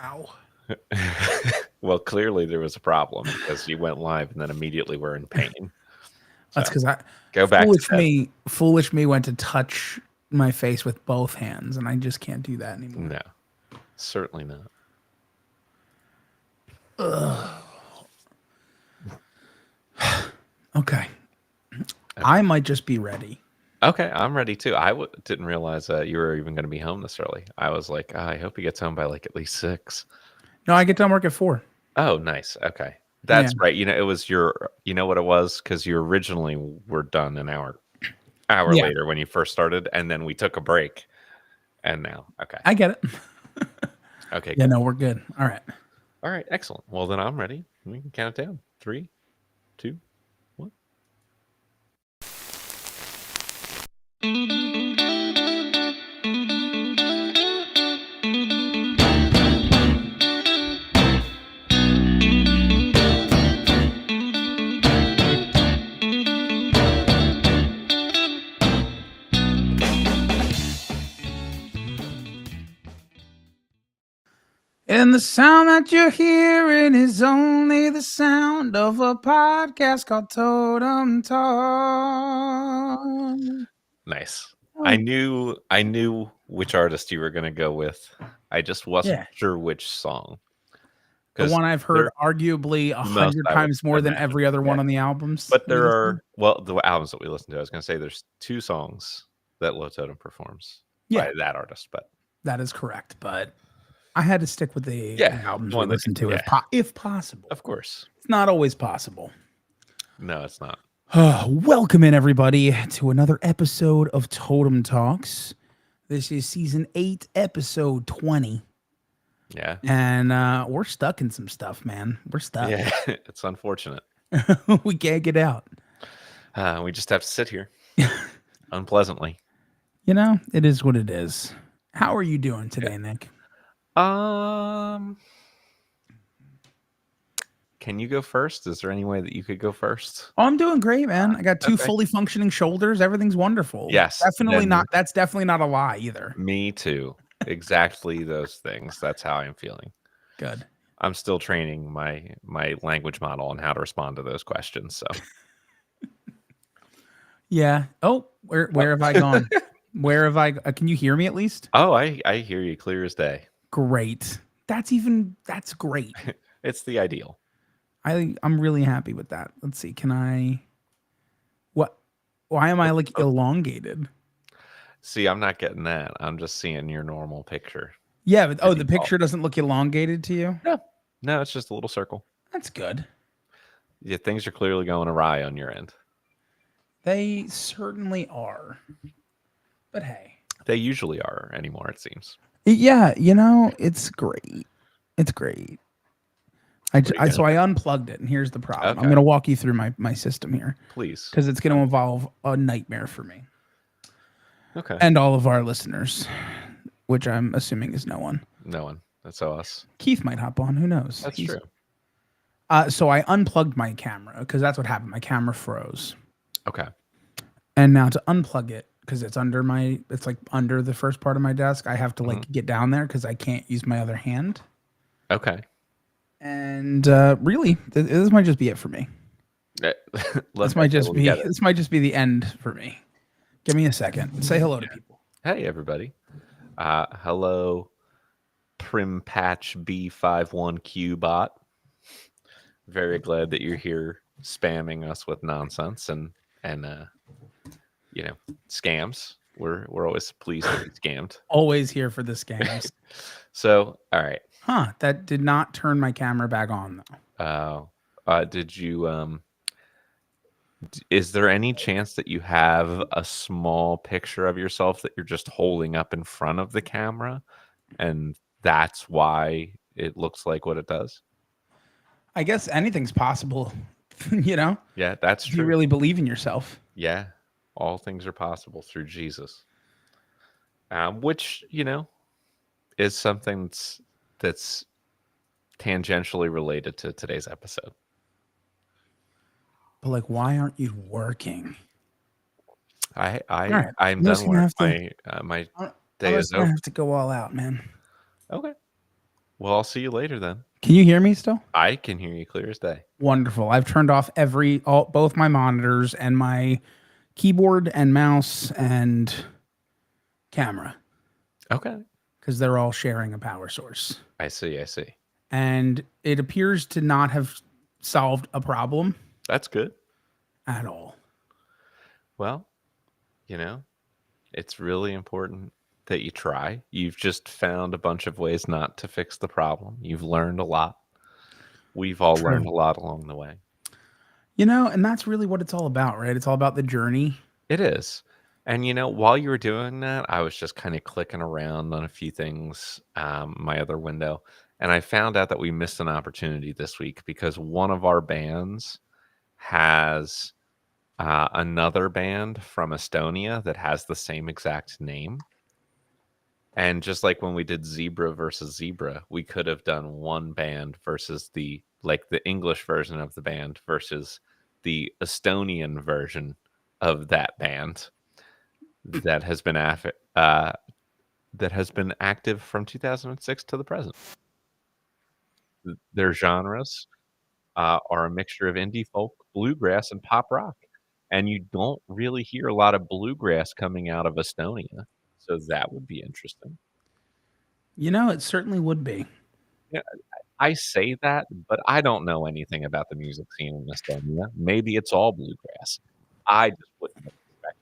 Ow. Well, clearly there was a problem because you went live and then immediately were in pain. So That's because go back to bed. foolish me went to touch my face with both hands, and I just can't do that anymore. No, certainly not. Okay. Okay. I might just be ready. Okay, I'm ready too. Didn't realize that you were even going to be home this early. I was like, I hope he gets home by like at least 6. No, I get done work at 4. Oh, nice. Okay. Yeah. That's right. It was you know what it was? Because you originally were done an hour Yeah. later when you first started, and then we took a break. And now, okay. I get it. Okay, Yeah, good. no, we're good. All right. All right, excellent. Well, then I'm ready. We can count it down. 3, 2, 1. And the sound that you're hearing is only the sound of a podcast called Totem Talk. Nice. I Oh, knew which artist you were going to go with. I just wasn't yeah. sure which song. The Because one I've heard they're arguably the most, 100 I would times more than imagine. every other Yeah. one on the albums. But we there listen to. are, well, the albums that we listen to, I was going to say there's 2 songs that Low Totem performs Yeah, by that artist. But that is correct. But I had to stick with the yeah, albums we one that, listen to yeah, if possible. of course. It's not always possible. No, it's not. Welcome in, everybody, to another episode of Totem Talks. This is season 8, episode 20. Yeah. And we're stuck in some stuff, man. We're stuck. Yeah. It's unfortunate. We can't get out. We just have to sit here unpleasantly. You know, it is what it is. How are you doing today, Nick? Can you go first? Is there any way that you could go first? Oh, I'm doing great, man. I got 2 Okay. fully functioning shoulders. Everything's wonderful. Yes, Definitely then- not. That's definitely not a lie either. Me too. Exactly those things. That's how I'm feeling. Good. I'm still training my language model on how to respond to those questions. So Yeah. Oh, where have I gone? Where have I? Can you hear me at least? I hear you clear as day. Great. That's great. It's the ideal. I'm really happy with that. Let's see. Can I? What? Why am I like elongated? See, I'm not getting that. I'm just seeing your normal picture. Yeah. But, the picture doesn't look elongated to you. No, it's just a little circle. That's good. Yeah, things are clearly going awry on your end. They certainly are. But hey, They usually are anymore, it seems. yeah. It's great. It's great. So I unplugged it, and here's the problem. Okay. I'm going to walk you through my system here, Please. because it's going to involve a nightmare for me Okay. and all of our listeners, which I'm assuming is no one. No one. That's us. Keith might hop on. Who knows? That's true. So I unplugged my camera because that's what happened. My camera froze, Okay. and now to unplug it, because it's under the first part of my desk, I have to get down there because I can't use my other hand. Okay. And really, this might just be it for me. This might just be the end for me. Give me a second. Say hello to people. Hey, everybody. Hello, Primpatch B51Q bot. Very glad that you're here spamming us with nonsense and scams. We're always pleased to be scammed. Always here for the scams. So, all right. Huh? That did not turn my camera back on though. Did you is there any chance that you have a small picture of yourself that you're just holding up in front of the camera and that's why it looks like what it does? I guess anything's possible. Yeah, that's if true. you really believe in yourself. Yeah, all things are possible through Jesus. Which, is something that's tangentially related to today's episode. But why aren't you working? I'm I'm done work. my My day is over. I have to go all out, man. Okay. Well, I'll see you later then. Can you hear me still? I can hear you clear as day. Wonderful. I've turned off both my monitors and my keyboard and mouse and camera Okay. because they're all sharing a power source. I see. And it appears to not have solved a problem That's good. at all. Well, it's really important that you try. You've just found a bunch of ways not to fix the problem. You've learned a lot. We've all learned a lot along the way. And that's really what it's all about, right? It's all about the journey. It is. And, while you were doing that, I was just kind of clicking around on a few things, my other window. And I found out that we missed an opportunity this week because one of our bands has another band from Estonia that has the same exact name. And just like when we did Zebra versus Zebra, we could have done one band versus the English version of the band versus the Estonian version of that band that has been active from 2006 to the present. Their genres are a mixture of indie folk, bluegrass, and pop rock. And you don't really hear a lot of bluegrass coming out of Estonia. So that would be interesting. It certainly would be. Yeah, I say that, but I don't know anything about the music scene in Estonia. Maybe it's all bluegrass. I just wouldn't have expected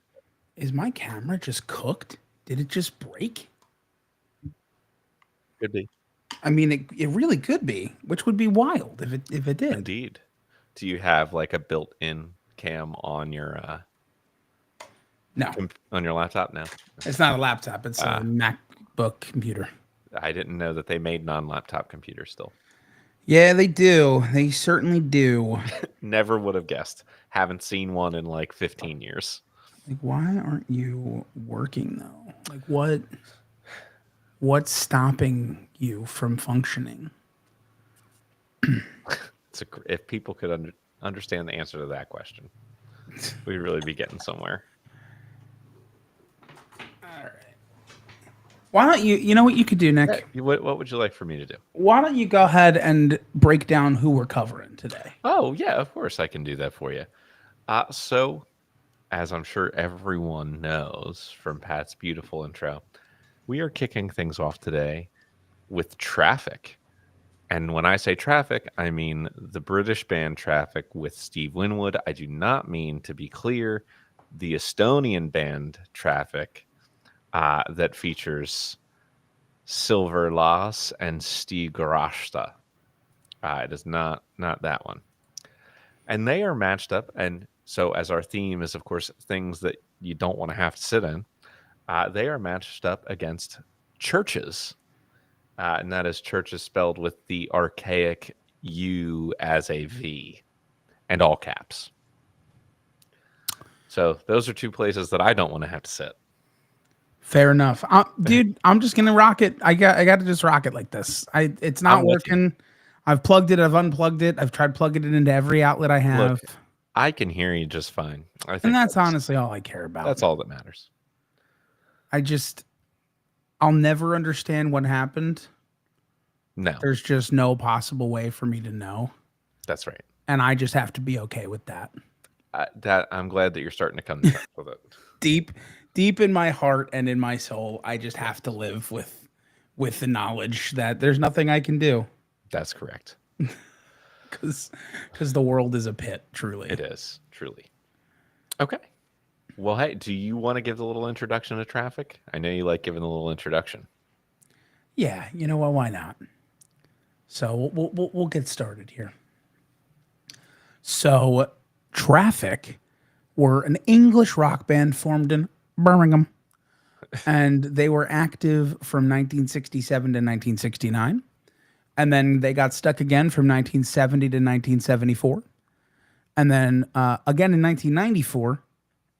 it. Is my camera just cooked? Did it just break? Could be. I mean, it really could be, which would be wild if it did. Indeed. Do you have like a built-in cam on your no on your laptop? No, it's not a laptop. It's a MacBook computer. I didn't know that they made non-laptop computers still. Yeah, they do. They certainly do. Never would have guessed. Haven't seen one in like 15 years. Like, why aren't you working though? Like, what's stopping you from functioning? If people could understand the answer to that question, we'd really be getting somewhere. All right. Why don't you know what you could do, Nick? What would you like for me to do? Why don't you go ahead and break down who we're covering today? Oh, yeah, of course I can do that for you. So, as I'm sure everyone knows from Pat's beautiful intro, we are kicking things off today with Traffic. And when I say Traffic, I mean the British band Traffic with Steve Winwood. I do not mean, to be clear, the Estonian band Traffic that features Silver Laas and Stig Rasta. It is not that one. And they are matched up. And so as our theme is, of course, things that you don't want to have to sit in, they are matched up against Churches. And that is Churches spelled with the archaic U as a V and all caps. So those are two places that I don't want to have to sit. Fair enough. Dude, I'm just going to rock it. I got to just rock it like this. It's not working. I've plugged it. I've unplugged it. I've tried plugging it into every outlet I have. Look, I can hear you just fine. I think and that's honestly all I care about. That's all that matters. I'll never understand what happened. No. There's just no possible way for me to know. That's right. And I just have to be okay with that. I'm glad that you're starting to come to terms with it. Deep in my heart and in my soul, I just have to live with the knowledge that there's nothing I can do. That's correct. Because the world is a pit, truly. It is, truly. Okay. Well, hey, do you want to give the little introduction to Traffic? I know you like giving the little introduction. Yeah, you know what? Why not? So we'll get started here. So, Traffic were an English rock band formed in Birmingham, and they were active from 1967 to 1969, and then they got stuck again from 1970 to 1974, and then again in 1994,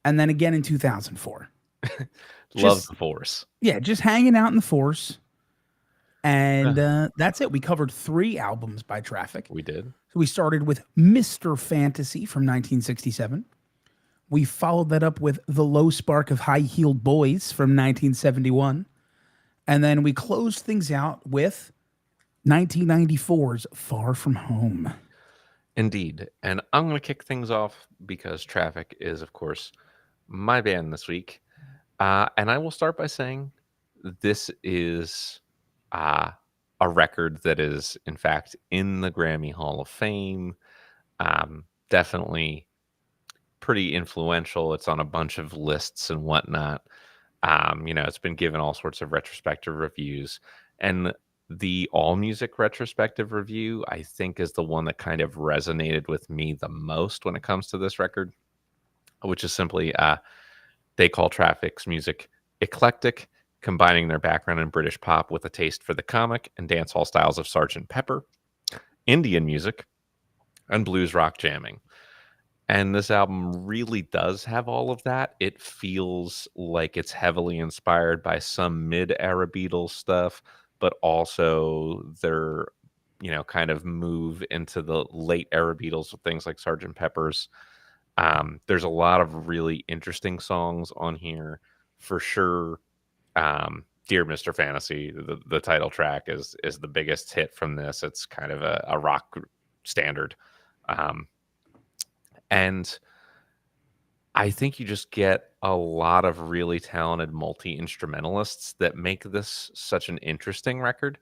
and then again in 2004. Love the Force. Yeah, just hanging out in the Force. And that's it. We covered 3 albums by Traffic. We did. So we started with Mr. Fantasy from 1967. We followed that up with The Low Spark of High-Heeled Boys from 1971. And then we closed things out with 1994's Far From Home. Indeed. And I'm going to kick things off because Traffic is, of course, my band this week. And I will start by saying this is uh, a record that is, in fact, in the Grammy Hall of Fame. Definitely pretty influential. It's on a bunch of lists and whatnot. It's been given all sorts of retrospective reviews. And the All Music retrospective review, I think, is the one that kind of resonated with me the most when it comes to this record, which is simply they call Traffic's music eclectic, combining their background in British pop with a taste for the comic and dancehall styles of Sgt. Pepper, Indian music, and blues rock jamming. And this album really does have all of that. It feels like it's heavily inspired by some mid-era Beatles stuff, but also their, kind of move into the late era Beatles with things like Sgt. Pepper's. There's a lot of really interesting songs on here, for sure. Dear Mr. Fantasy, the title track is the biggest hit from this. It's kind of a rock standard. And I think you just get a lot of really talented multi-instrumentalists that make this such an interesting record.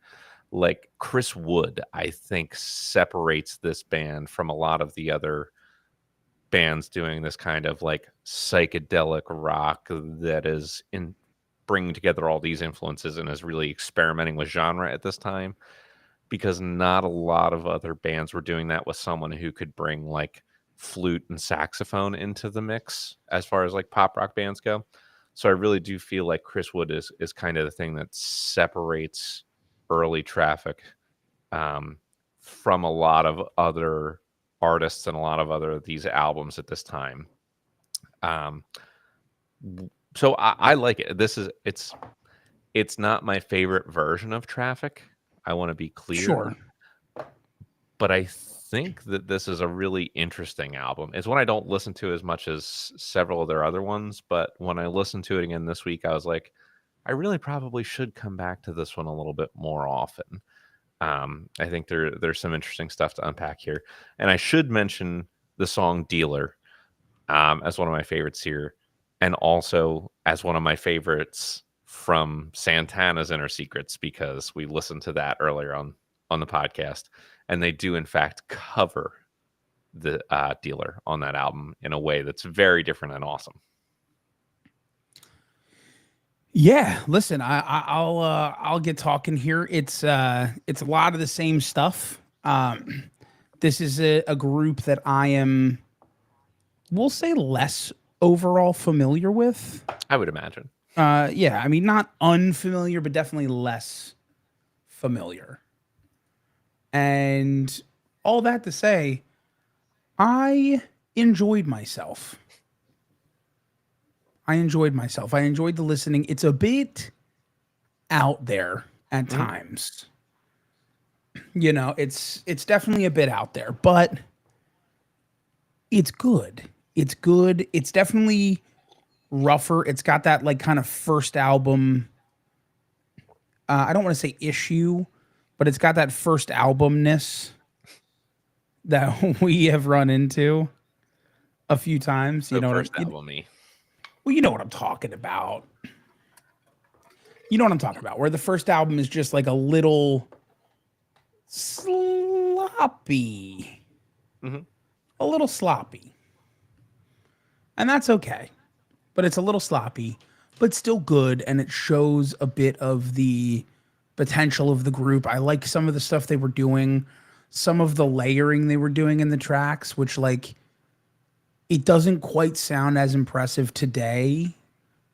Like Chris Wood, I think, separates this band from a lot of the other bands doing this kind of like psychedelic rock that is in bringing together all these influences and is really experimenting with genre at this time, because not a lot of other bands were doing that with someone who could bring like flute and saxophone into the mix as far as like pop rock bands go. So I really do feel like Chris Wood is kind of the thing that separates early Traffic from a lot of other artists and a lot of other these albums at this time. So I like it. It's not my favorite version of Traffic. I want to be clear. Sure. But I think that this is a really interesting album. It's one I don't listen to as much as several of their other ones, but when I listened to it again this week, I was like, I really probably should come back to this one a little bit more often. I think there's some interesting stuff to unpack here. And I should mention the song Dealer as one of my favorites here, and also as one of my favorites from Santana's Inner Secrets, because we listened to that earlier on the podcast, and they do in fact cover the Dealer on that album in a way that's very different and awesome. Yeah, listen, I'll get talking here. It's a lot of the same stuff. This is a group that I am, we'll say, less overall familiar with. I would imagine. Yeah, I mean, not unfamiliar, but definitely less familiar. And all that to say, I enjoyed myself. I enjoyed the listening. It's a bit out there at times. It's definitely a bit out there, but it's good. It's good. It's definitely rougher. It's got that like kind of first album. I don't want to say issue, but it's got that first albumness that we have run into a few times. You know, first album-y. Well, you know what I'm talking about. You know what I'm talking about. Where the first album is just like a little sloppy. Mm-hmm. A little sloppy. And that's okay. But it's a little sloppy, but still good. And it shows a bit of the potential of the group. I like some of the stuff they were doing, some of the layering they were doing in the tracks, which like it doesn't quite sound as impressive today,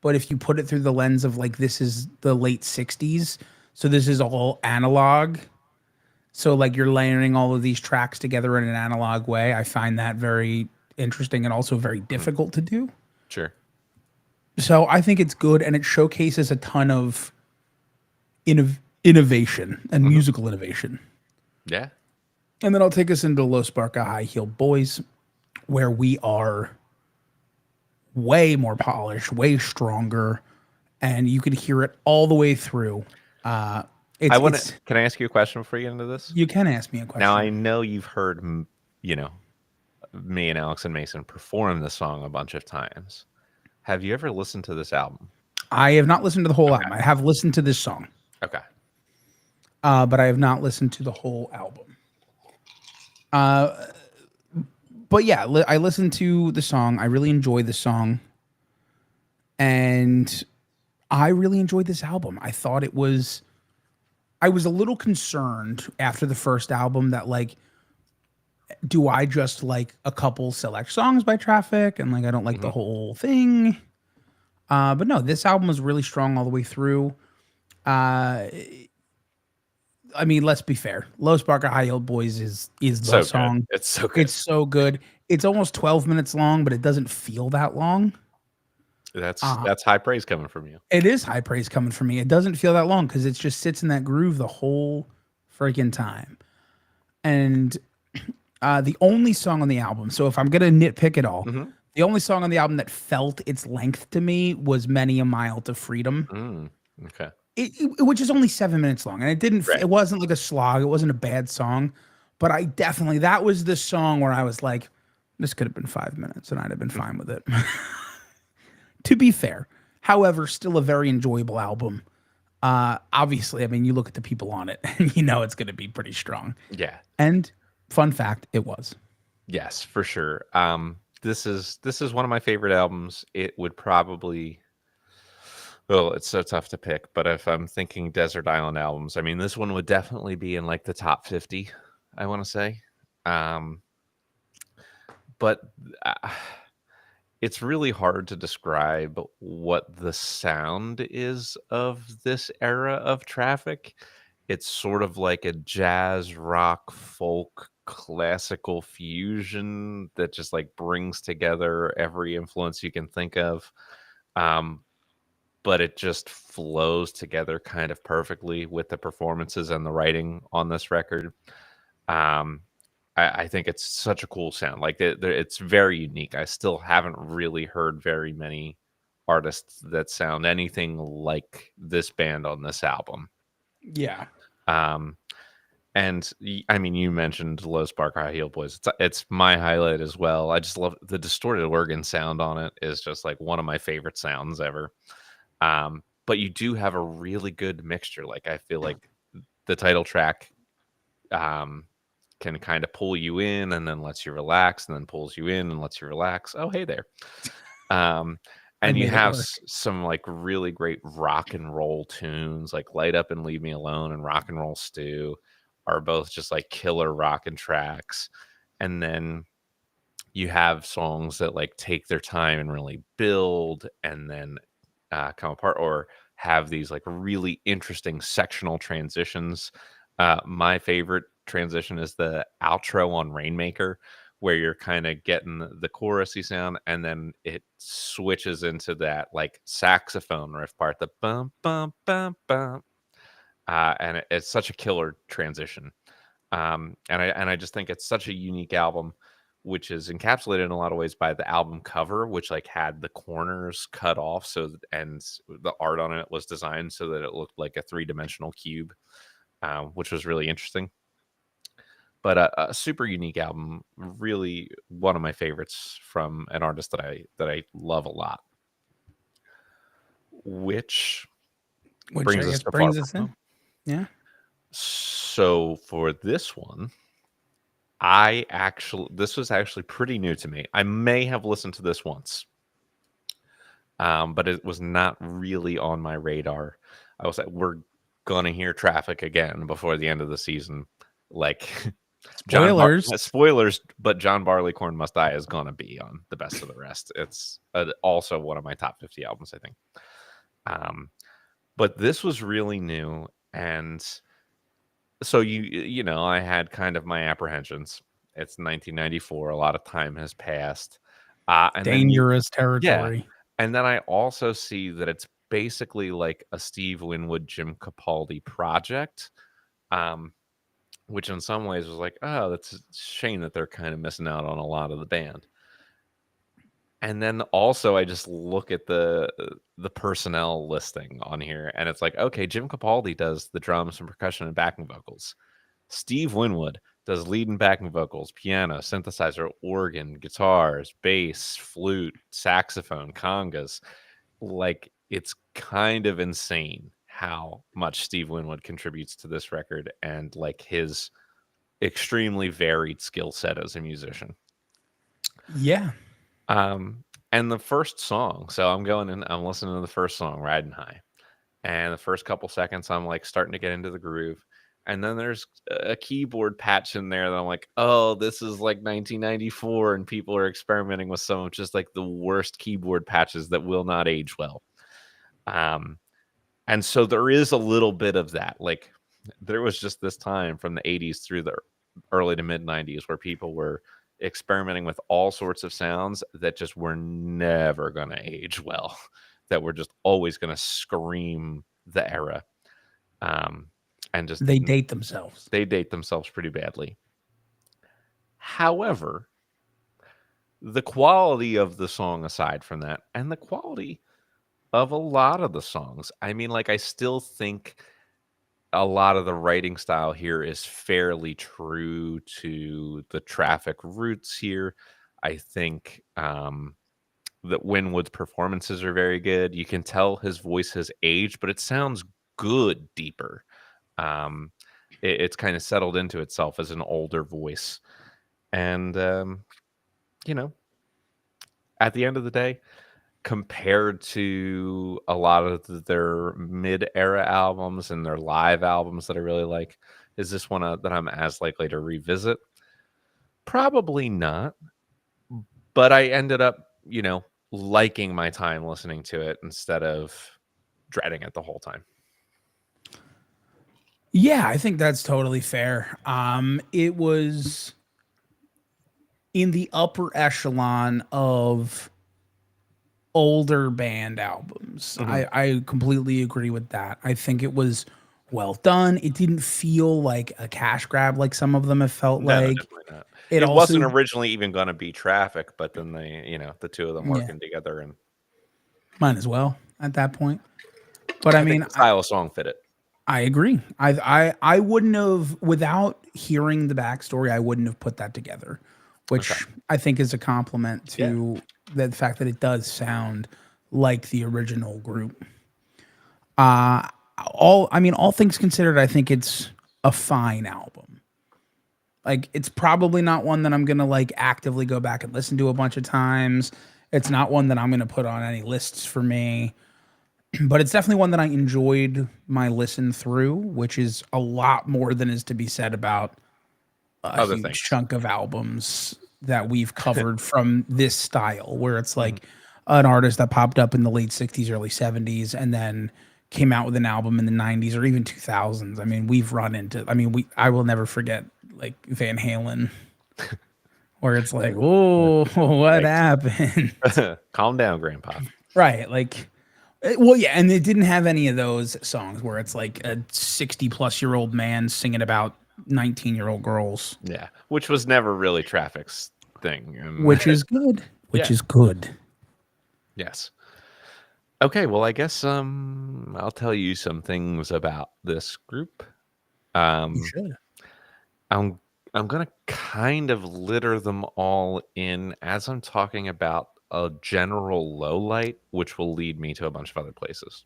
but if you put it through the lens of like this is the late 60s, so this is all analog. So like you're layering all of these tracks together in an analog way. I find that very interesting and also very difficult to do. Sure. So I think it's good, and it showcases a ton of innovation and musical innovation. Yeah. And then I'll take us into Low Sparka High Heel Boys, where we are way more polished, way stronger, and you could hear it all the way through. I want It's to. Can I ask you a question before you get into this? you can ask me a Now I question. know you've heard, you know, me and Alex and Mason perform the song a bunch of times. Have you ever listened to this album? I have not listened to the whole Okay. album. I have listened to this song, Okay. but I have not listened to the whole album. But yeah, I listened to the song. I really enjoyed the song, and I really enjoyed this album. I thought it was. I was a little concerned after the first album that like, do I just like a couple select songs by Traffic and like I don't like the Mhm. whole thing? But no, this album was really strong all the way through. Uh, I mean, let's be fair. Low Spark of High Heeled Boys is the So good. song. It's so good. It's so good. It's almost 12 minutes long, but it doesn't feel that long. That's high praise coming from you. It is high praise coming from me. It doesn't feel that long because it just sits in that groove the whole freaking time. And the only song on the album, so if I'm gonna nitpick it all, Mhm. the only song on the album that felt its length to me was "Many a Mile to Freedom," Okay. which is only 7 minutes long, and it didn't. Right. It wasn't like a slog. It wasn't a bad song, but I definitely that was the song where I was like, "This could have been 5 minutes, and I'd have been fine with it." To be fair, however, still a very enjoyable album. Obviously, I mean, you look at the people on it, and you know it's going to be pretty strong. Yeah. And fun fact, it was. Yes, for sure. This is one of my favorite albums. It would probably, well, it's so tough to pick, but if I'm thinking Desert Island albums, I mean, this one would definitely be in like the top 50, I want to say. Um, but uh, it's really hard to describe what the sound is of this era of Traffic. It's sort of like a jazz, rock, folk, classical fusion that just like brings together every influence you can think of. Um, but it just flows together kind of perfectly with the performances and the writing on this record. Um, I think it's such a cool sound. Like it's very unique. I still haven't really heard very many artists that sound anything like this band on this album. Yeah. Um, and I mean, you mentioned Low Spark High Heel Boys. It's my highlight as well. I just love the distorted organ sound on it. Is just like one of my favorite sounds ever. But you do have a really good mixture. Like I feel like the title track um, can kind of pull you in and then lets you relax, and then pulls you in and lets you relax. Oh, hey there. Um, I and you made it have work. some like really great rock and roll tunes, like Light Up and Leave Me Alone and Rock and Roll Stew are both just like killer rockin' tracks. And then you have songs that like take their time and really build and then come apart, or have these like really interesting sectional transitions. My favorite transition is the outro on Rainmaker, where you're kind of getting the chorusy sound and then it switches into that like saxophone riff part, the bum bum bum bum, and it's such a killer transition. And I just think it's such a unique album, which is encapsulated in a lot of ways by the album cover, which like had the corners cut off, and the art on it was designed so that it looked like a three-dimensional cube, which was really interesting. But a super unique album, really one of my favorites from an artist that I love a lot. Which Which brings I us guess to Far brings us From in. Home. Yeah. So for this one, this was actually pretty new to me. I may have listened to this once, but it was not really on my radar. I was like, we're gonna hear Traffic again before the end of the season. Like Spoilers. spoilers, but John Barleycorn Must Die is gonna be on the best of the rest. It's also one of my top 50 albums, I think. But this was really new, and so I had kind of my apprehensions. It's 1994. A lot of time has passed, and then Dangerous yeah, territory. and then I also see that it's basically like a Steve Winwood, Jim Capaldi project, um, which in some ways was like, oh, that's a shame that they're kind of missing out on a lot of the band. And then also I just look at the personnel listing on here, and it's like, okay, Jim Capaldi does the drums and percussion and backing vocals. Steve Winwood does lead and backing vocals, piano, synthesizer, organ, guitars, bass, flute, saxophone, congas. Like, it's kind of insane how much Steve Winwood contributes to this record, and like his extremely varied skill set as a musician. Yeah. And the first song, so I'm going and I'm listening to the first song, Riding High. And the first couple seconds, I'm like starting to get into the groove. And then there's a keyboard patch in there that I'm like, oh, this is like 1994, and people are experimenting with some of just like the worst keyboard patches that will not age well. And so there is a little bit of that. Like, there was just this time from the 80s through the early to mid 90s where people were experimenting with all sorts of sounds that just were never going to age well, that were just always going to scream the era. And just They date themselves. they date themselves pretty badly. However, the quality of the song aside from that, and the quality of a lot of the songs, I mean, like, I still think a lot of the writing style here is fairly true to the Traffic roots here. I think that Winwood's performances are very good. You can tell his voice has aged, but it sounds good deeper. Um, it's kind of settled into itself as an older voice. And, you know, at the end of the day, compared to a lot of their mid-era albums and their live albums that I really like, is this one that I'm as likely to revisit? Probably not. But I ended up, liking my time listening to it instead of dreading it the whole time. Yeah, I think that's totally fair. It was in the upper echelon of older band albums. Mhm. I completely agree with that. I think it was well done. It didn't feel like a cash grab like some of them have felt No, like. definitely not. It It wasn't also, originally even gonna be Traffic, but then the two of them yeah, working together, and might as well at that point. But I I think mean, the style of song fit it. I agree. I wouldn't have, without hearing the backstory, I wouldn't have put that together, Okay. which I think is a compliment Yeah. to the fact that it does sound like the original group. Uh all things considered, I think it's a fine album. Like, it's probably not one that I'm gonna like actively go back and listen to a bunch of times. It's not one that I'm gonna put on any lists for me, but it's definitely one that I enjoyed my listen through, which is a lot more than is to be said about a Other huge things. chunk of albums that we've covered from this style, where it's Mhm. like an artist that popped up in the late 60s, early 70s, and then came out with an album in the 90s or even 2000s. I mean, we've run into, I will never forget like Van Halen, where it's like, oh, what happened? Yikes. Calm down, Grandpa. Right. Like, well, yeah. And it didn't have any of those songs where it's like a 60-plus-year-old man singing about 19-year-old girls, Yeah, which was never really Traffic's thing. And which is good. Which yeah, is good. yes. Okay, well, I guess I'll tell you some things about this group. You Um should. I'm I'm gonna kind of litter them all in as I'm talking about a general low light, which will lead me to a bunch of other places.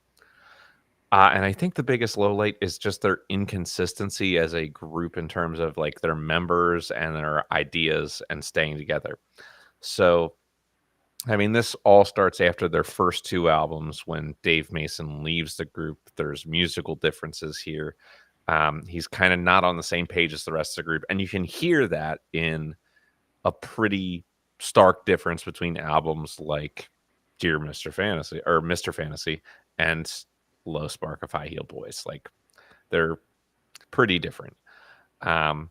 And I think the biggest low light is just their inconsistency as a group in terms of like their members and their ideas and staying together. So, I mean, this all starts after their first two albums when Dave Mason leaves the group. There's musical differences here. He's kind of not on the same page as the rest of the group. And you can hear that in a pretty stark difference between albums like Dear Mr. Fantasy or Mr. Fantasy and Low Spark of High Heel Boys. Like, they're pretty different. Um,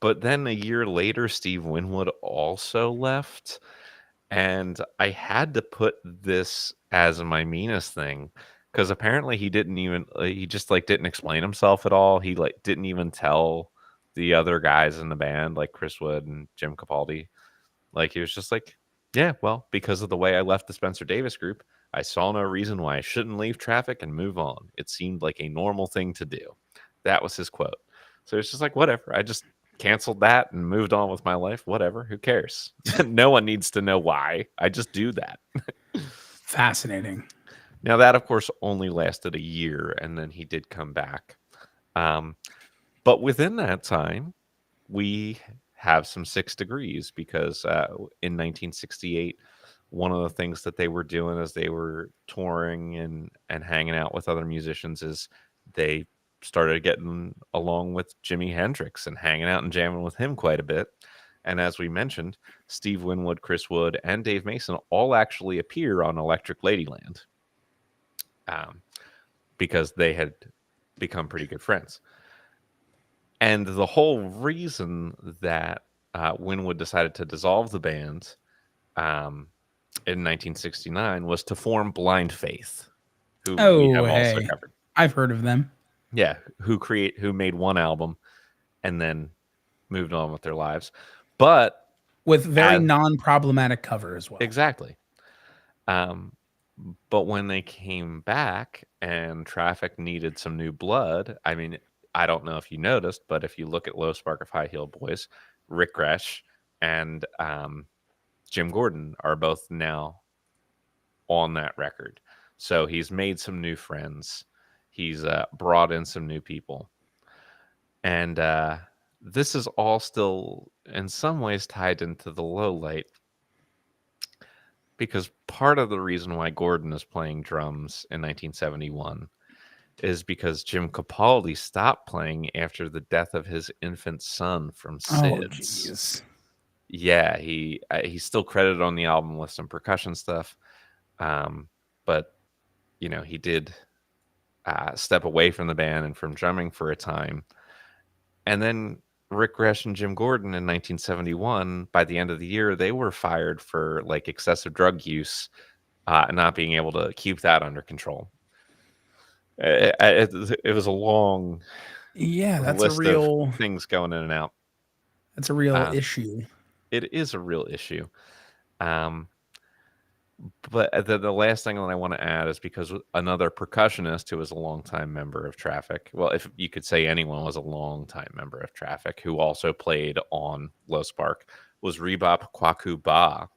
but then a year later, Steve Winwood also left. And I had to put this as my meanest thing because apparently he didn't even, he just like didn't explain himself at all. He like didn't even tell the other guys in the band, like Chris Wood and Jim Capaldi, Like he was just like, yeah, well, because of the way I left the Spencer Davis group, I saw no reason why I shouldn't leave Traffic and move on. It seemed like a normal thing to do. That was his quote. So it's just like, whatever. I just canceled that and moved on with my life. Whatever. Who cares? No one needs to know why. I just do that. Fascinating. Now, that, of course, only lasted a year, and then he did come back. Um, but within that time, we have some 6 degrees because in 1968, one of the things that they were doing as they were touring and hanging out with other musicians is they started getting along with Jimi Hendrix and hanging out and jamming with him quite a bit. And as we mentioned, Steve Winwood, Chris Wood, and Dave Mason all actually appear on Electric Ladyland um, because they had become pretty good friends. And the whole reason that Winwood decided to dissolve the band in 1969 was to form Blind Faith, who we Oh, have also hey, covered. I've heard of them. Yeah, who made one album and then moved on with their lives. But With very as non-problematic cover as well. exactly. Um, but when they came back and Traffic needed some new blood, I mean, I don't know if you noticed, but if you look at Low Spark of High Heel Boys, Rick Gresh and Jim Gordon are both now on that record. So he's made some new friends. He's brought in some new people. And this is all still in some ways tied into the low light because part of the reason why Gordon is playing drums in 1971 is because Jim Capaldi stopped playing after the death of his infant son from Oh, SIDS. jeez. Yeah, he's still credited on the album with some percussion stuff, but he did step away from the band and from drumming for a time, and then Rick Gresh and Jim Gordon in 1971. By the end of the year, they were fired for like excessive drug use and not being able to keep that under control. It was a long Yeah, list of things going in and out. that's a real Um, issue. it is a real issue. Um, but the last thing that I want to add is because another percussionist who was a longtime member of Traffic, well, if you could say anyone was a longtime member of Traffic, who also played on Low Spark, was Rebop Kwaku Ba,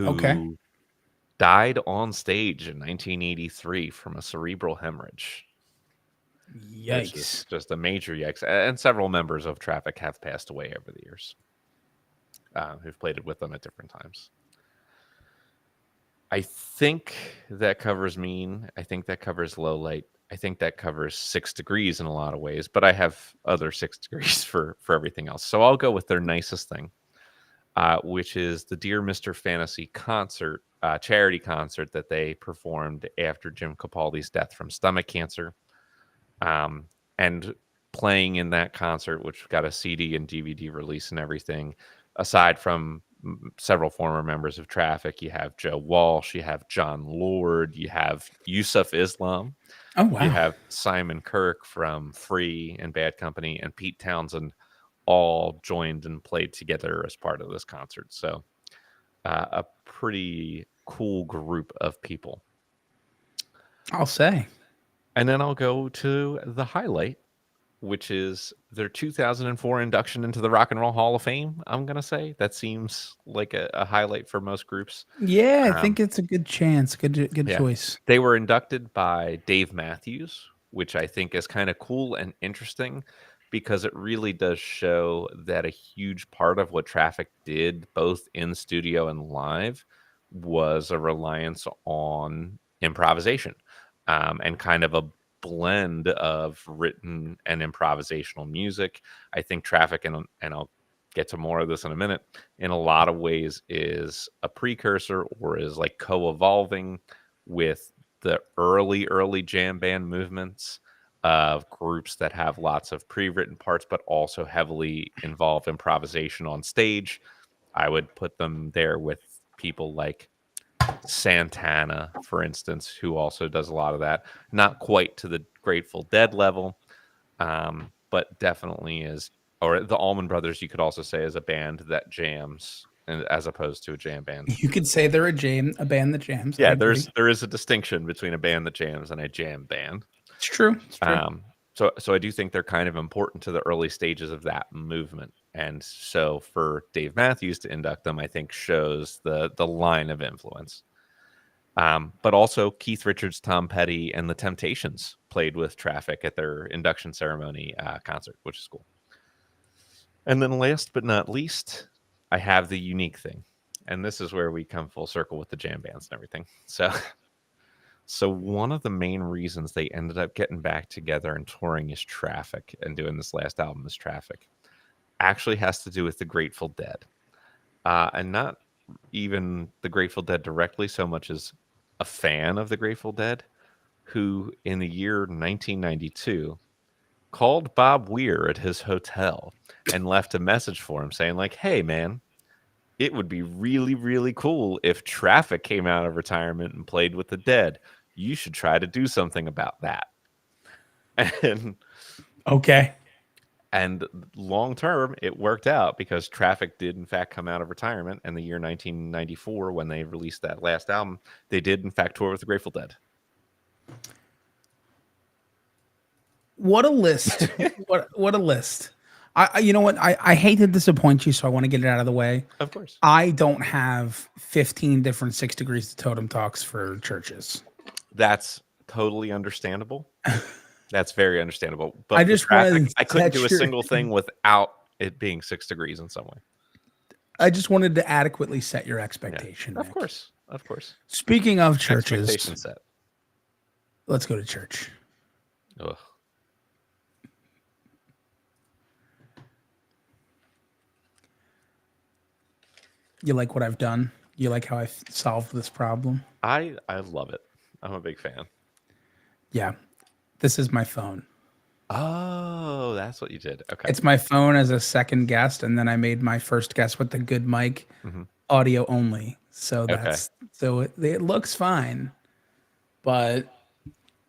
Okay. who died on stage in 1983 from a cerebral hemorrhage, which is Yikes. just a major yikes. And several members of Traffic have passed away over the years who've played with them at different times. I think that covers Mean. I think that covers Low Light. I think that covers 6 degrees in a lot of ways, but I have other 6 degrees for everything else. So I'll go with their nicest thing, which is the Dear Mr. Fantasy concert, charity concert that they performed after Jim Capaldi's death from stomach cancer. And playing in that concert, which got a CD and DVD release and everything, aside from several former members of Traffic, you have Joe Walsh, you have John Lord, you have Yusuf Islam, Oh, you wow. have Simon Kirke from Free and Bad Company, and Pete Townsend all joined and played together as part of this concert. So a pretty cool group of people. I'll say. And then I'll go to the highlight, which is their 2004 induction into the Rock and Roll Hall of Fame. I'm going to say that seems like a highlight for most groups. Yeah, I Um, think it's a good chance. Good yeah. choice. They were inducted by Dave Matthews, which I think is kind of cool and interesting because it really does show that a huge part of what Traffic did, both in studio and live, was a reliance on improvisation and kind of a blend of written and improvisational music. I think Traffic, and I'll get to more of this in a minute, in a lot of ways is a precursor or is like co-evolving with the early jam band movements of groups that have lots of pre-written parts but also heavily involve improvisation on stage. I would put them there with people like Santana, for instance, who also does a lot of that. Not quite to the Grateful Dead level, but definitely is or the Allman Brothers, you could also say, is a band that jams, and as opposed to a jam band. You could say they're a band that jams. I Yeah, agree. there is a distinction between a band that jams and a jam band. It's true. It's true. So I do think they're kind of important to the early stages of that movement. And so for Dave Matthews to induct them, I think shows the line of influence. But also Keith Richards, Tom Petty, and the Temptations played with Traffic at their induction ceremony concert, which is cool. And then last but not least, I have the unique thing. And this is where we come full circle with the jam bands and everything. So one of the main reasons they ended up getting back together and touring is Traffic, and doing this last album is Traffic. Actually has to do with the Grateful Dead. And not even the Grateful Dead directly so much as a fan of the Grateful Dead, who in the year 1992 called Bob Weir at his hotel and left a message for him saying like, hey man, it would be really, really cool if Traffic came out of retirement and played with the Dead. You should try to do something about that. And Okay. And long term, it worked out because Traffic did, in fact, come out of retirement. And the year 1994, when they released that last album, they did, in fact, tour with the Grateful Dead. What a list. What a list. You know what? I hate to disappoint you, so I want to get it out of the way. Of course. I don't have 15 different 6 Degrees of Totem talks for churches. That's totally understandable. That's very understandable. But I just wanted I couldn't do a to- single thing without it being 6 degrees in some way. I just wanted to adequately set your expectation. Of Nick. course. Of course. Speaking of churches, Expectation set. let's go to church. Ugh. You like what I've done? You like how I've solved this problem? I love it. I'm a big fan. Yeah. This is my phone. Oh, that's what you did. Okay. It's my phone as a second guest, and then I made my first guest with the good mic, audio only. So that's so it looks fine, but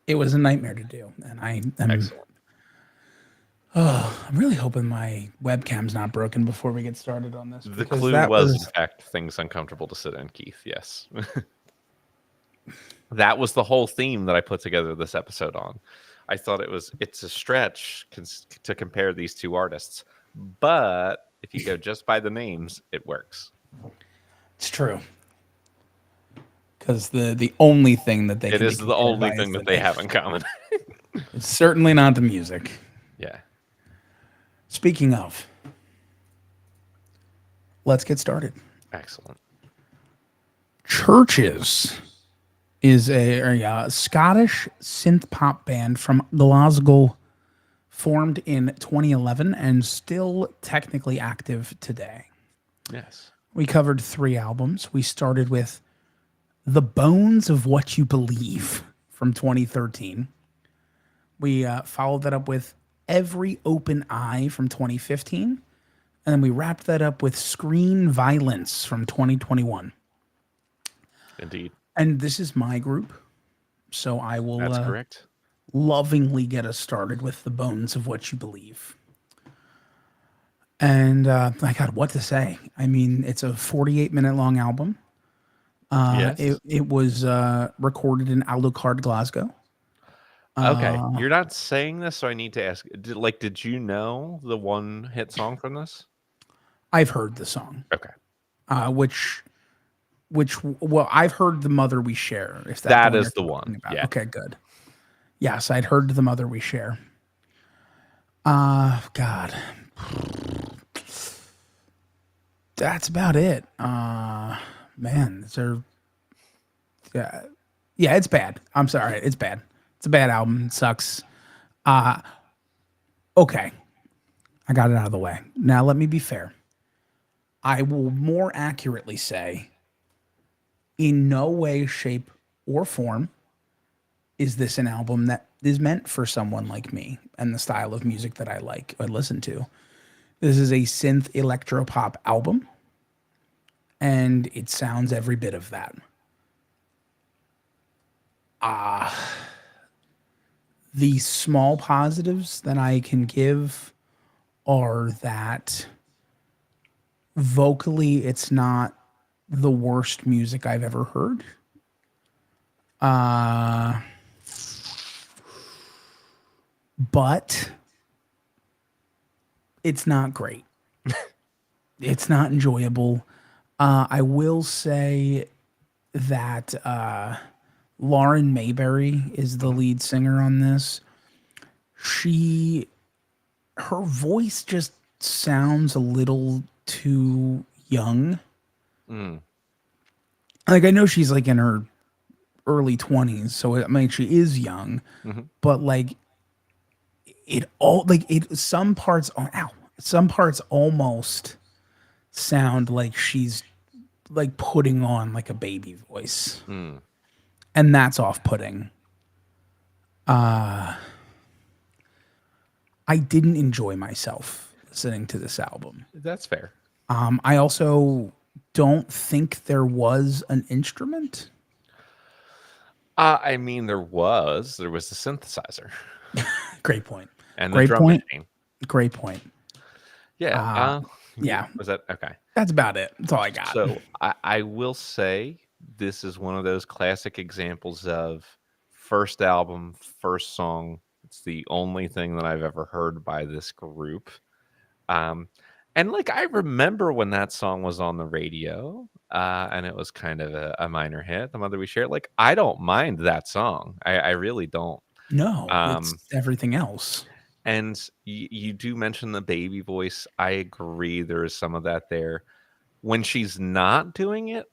it was a nightmare to do, and I'm Excellent. I'm really hoping my webcam's not broken before we get started on this. The because clue that was, in fact, things uncomfortable to sit in, Keith. Yes. That was the whole theme that I put together this episode on. I thought it's a stretch to compare these two artists, but if you go just by the names, it works. It's true. Because the only thing that they It can is be the compared only by thing is that the they name. have in common. It's certainly not the music. Yeah. Speaking of, let's get started. Excellent. Churches is a Scottish synth pop band from Glasgow, formed in 2011 and still technically active today. Yes. We covered 3 albums. We started with The Bones of What You Believe from 2013. We followed that up with Every Open Eye from 2015. And then we wrapped that up with Screen Violence from 2021. Indeed. And this is my group. So I will That's correct. lovingly get us started with The Bones of What You Believe. And my God, what to say? I mean, it's a 48-minute long album. Yes. It was recorded in Alucard, Glasgow. Okay. You're not saying this, so I need to ask. Did you know the one hit song from this? I've heard the song. Okay. Well, I've heard The Mother We Share. If That that's is the you're one. talking about. Yeah. Okay, good. Yes, I'd heard The Mother We Share. God. That's about it. Man, is there... Yeah, it's bad. I'm sorry. It's bad. It's a bad album. It sucks. Okay. I got it out of the way. Now let me be fair. I will more accurately say, in no way, shape, or form is this an album that is meant for someone like me and the style of music that I like or listen to. This is a synth electropop album, and it sounds every bit of that. The small positives that I can give are that vocally it's not the worst music I've ever heard. But it's not great. It's not enjoyable. I will say that Lauren Mayberry is the lead singer on this. She, her voice just sounds a little too young. Mm. Like I know she's like in her early 20s, so I mean she is young, Mhm. but like it all like it some parts almost sound like she's like putting on like a baby voice, Mm. and that's off-putting. I didn't enjoy myself listening to this album. That's fair. I also don't think there was an instrument. I mean, there was the synthesizer Great point. and the Great drum point. machine. Great point. Yeah. Yeah, Was that okay? that's about it. That's all I got. So I will say this is one of those classic examples of first album, first song. It's the only thing that I've ever heard by this group. Um, and like I remember when that song was on the radio, and it was kind of a minor hit. The Mother We Share. Like I don't mind that song. I really don't. No, it's Um, everything else. and you do mention the baby voice. I agree. There is some of that there. When she's not doing it,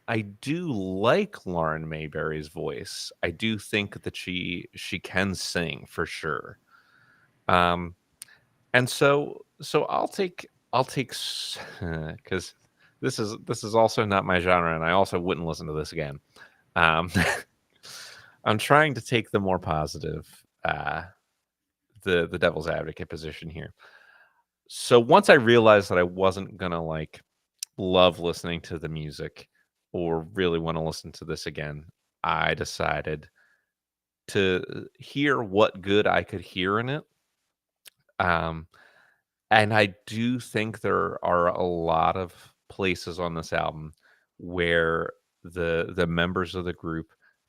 I do like Lauren Mayberry's voice. I do think that she can sing for sure. Um, and so I'll take because this is also not my genre, and I also wouldn't listen to this again. Um, I'm trying to take the more positive, the devil's advocate position here. So once I realized that I wasn't gonna like love listening to the music or really want to listen to this again, I decided to hear what good I could hear in it. Um, and I do think there are a lot of places on this album where the members of the group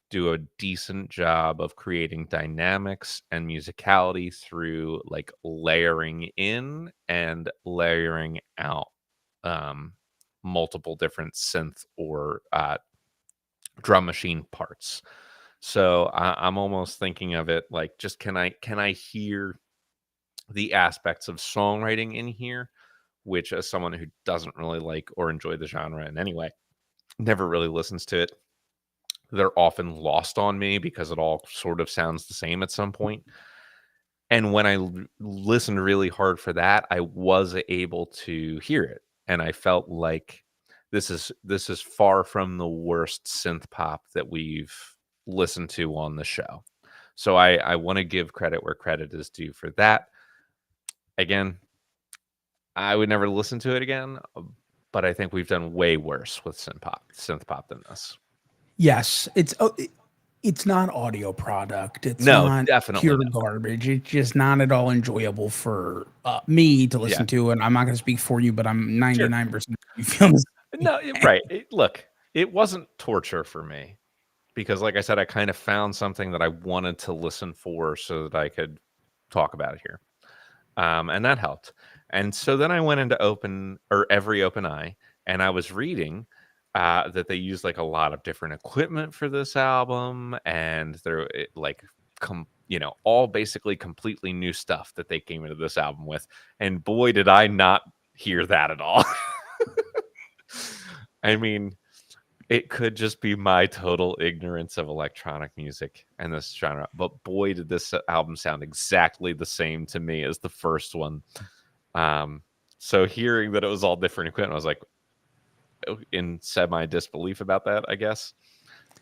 do a decent job of creating dynamics and musicality through like layering in and layering out um multiple different synth or drum machine parts. So I'm almost thinking of it like just can I hear the aspects of songwriting in here, which as someone who doesn't really like or enjoy the genre in any way, never really listens to it, they're often lost on me because it all sort of sounds the same at some point. And when I listened really hard for that, I was able to hear it, and I felt like this is far from the worst synth pop that we've listened to on the show. So I want to give credit where credit is due for that. Again, I would never listen to it again, but I think we've done way worse with synth pop than this. Yes, it's not audio product. It's No, not definitely pure no. garbage. It's just not at all enjoyable for me to Yeah, listen to. And I'm not going to speak for you, but I'm sure. 99% you feel the No, right. Look, it wasn't torture for me because, like I said, I kind of found something that I wanted to listen for so that I could talk about it here. And that helped. And so then I went into every open eye, and I was reading that they use like a lot of different equipment for this album, and like all basically completely new stuff that they came into this album with. And boy, did I not hear that at all. I mean, it could just be my total ignorance of electronic music and this genre, but boy, did this album sound exactly the same to me as the first one. Um, so hearing that it was all different equipment, I was like in semi disbelief about that, I guess.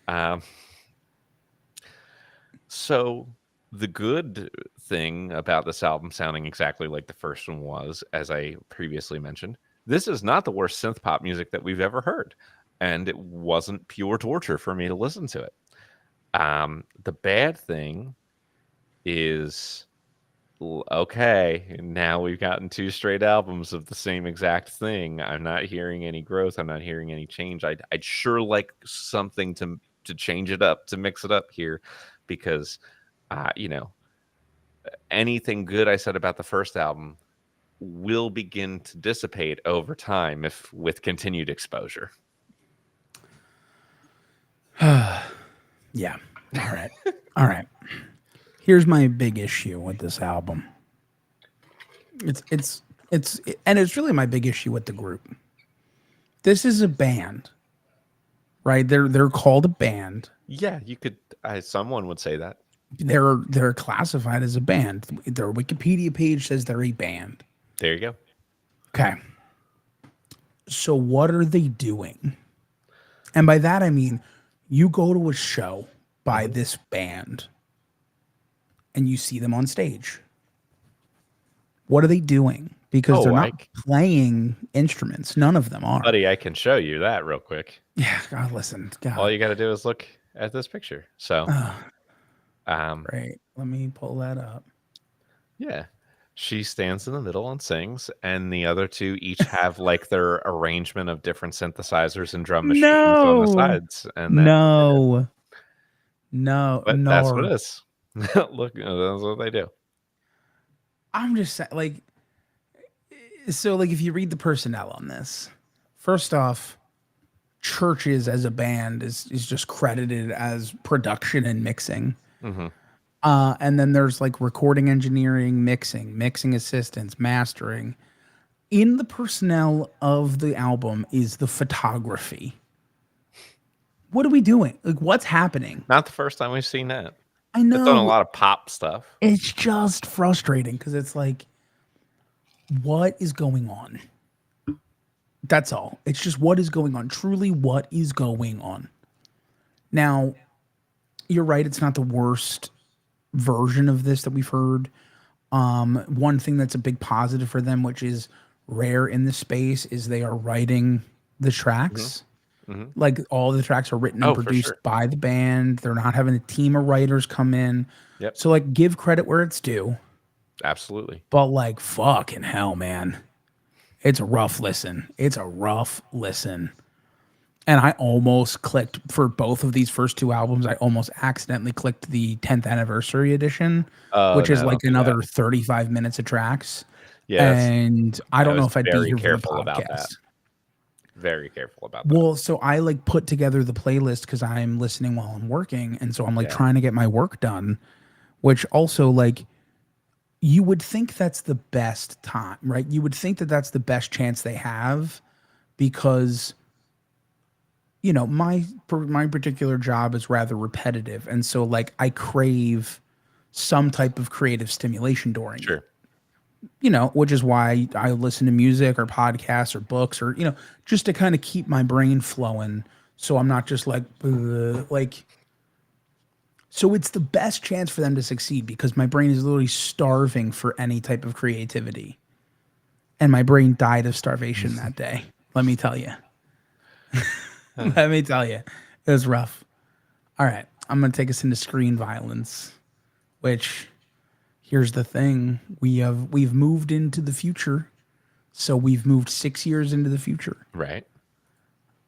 Um, so the good thing about this album sounding exactly like the first one was, as I previously mentioned, this is not the worst synth pop music that we've ever heard. And it wasn't pure torture for me to listen to it. The bad thing is Okay, now we've gotten two straight albums of the same exact thing. I'm not hearing any growth. I'm not hearing any change. I'd sure like something to change it up, to mix it up here, because you know, anything good I said about the first album will begin to dissipate over time if with continued exposure. Yeah. All right. All right. Here's my big issue with this album. And it's really my big issue with the group. This is a band, right? They're called a band. Yeah, you could. Someone would say that. They're classified as a band. Their Wikipedia page says they're a band. There you go. Okay. So what are they doing? And by that I mean you go to a show by this band and you see them on stage. What are they doing? Because they're not playing instruments. None of them are. Buddy, I can show you that real quick. Yeah, God, listen. God. All you got to do is look at this picture. So, great. Let me pull that up. Yeah. She stands in the middle and sings, and the other two each have like their arrangement of different synthesizers and drum machines on the sides. And no, but that's what it is. Look, that's what they do. I'm just saying, like, so, like, if you read the personnel on this, first off, Churches as a band is just credited as production and mixing. And then there's like recording engineering, mixing assistants, mastering. In the personnel of the album is the photography. What are we doing? Like, what's happening? Not the first time we've seen that. I know. It's done a lot of pop stuff. It's just frustrating because it's like, what is going on? That's all. It's just what is going on. Truly, what is going on? Now, you're right. It's not the worst version of this that we've heard. One thing that's a big positive for them, which is rare in the space, is they are writing the tracks. Like all the tracks are written and produced by the band. They're not having a team of writers come in. Yep. So like give credit where it's due. Absolutely. But like fucking hell, man. It's a rough listen. It's a rough listen. And I almost clicked for both of these first two albums. I almost accidentally clicked the 10th anniversary edition, which is like another 35 minutes of tracks. Yeah. And I don't know if I'd be here for the podcast. About that. Very careful about that. Well, so I like put together the playlist because I'm listening while I'm working. And so I'm like trying to get my work done, which also like you would think that's the best time, right? You would think that that's the best chance they have because, you know, my particular job is rather repetitive. And so like I crave some type of creative stimulation during it. You know, which is why I listen to music or podcasts or books or, you know, just to kind of keep my brain flowing. So I'm not just like, so it's the best chance for them to succeed because my brain is literally starving for any type of creativity. And my brain died of starvation that day. Let me tell you. Let me tell you. It was rough. All right. I'm going to take us into Screen Violence, which here's the thing. We've moved into the future. So we've moved 6 years into the future. Right.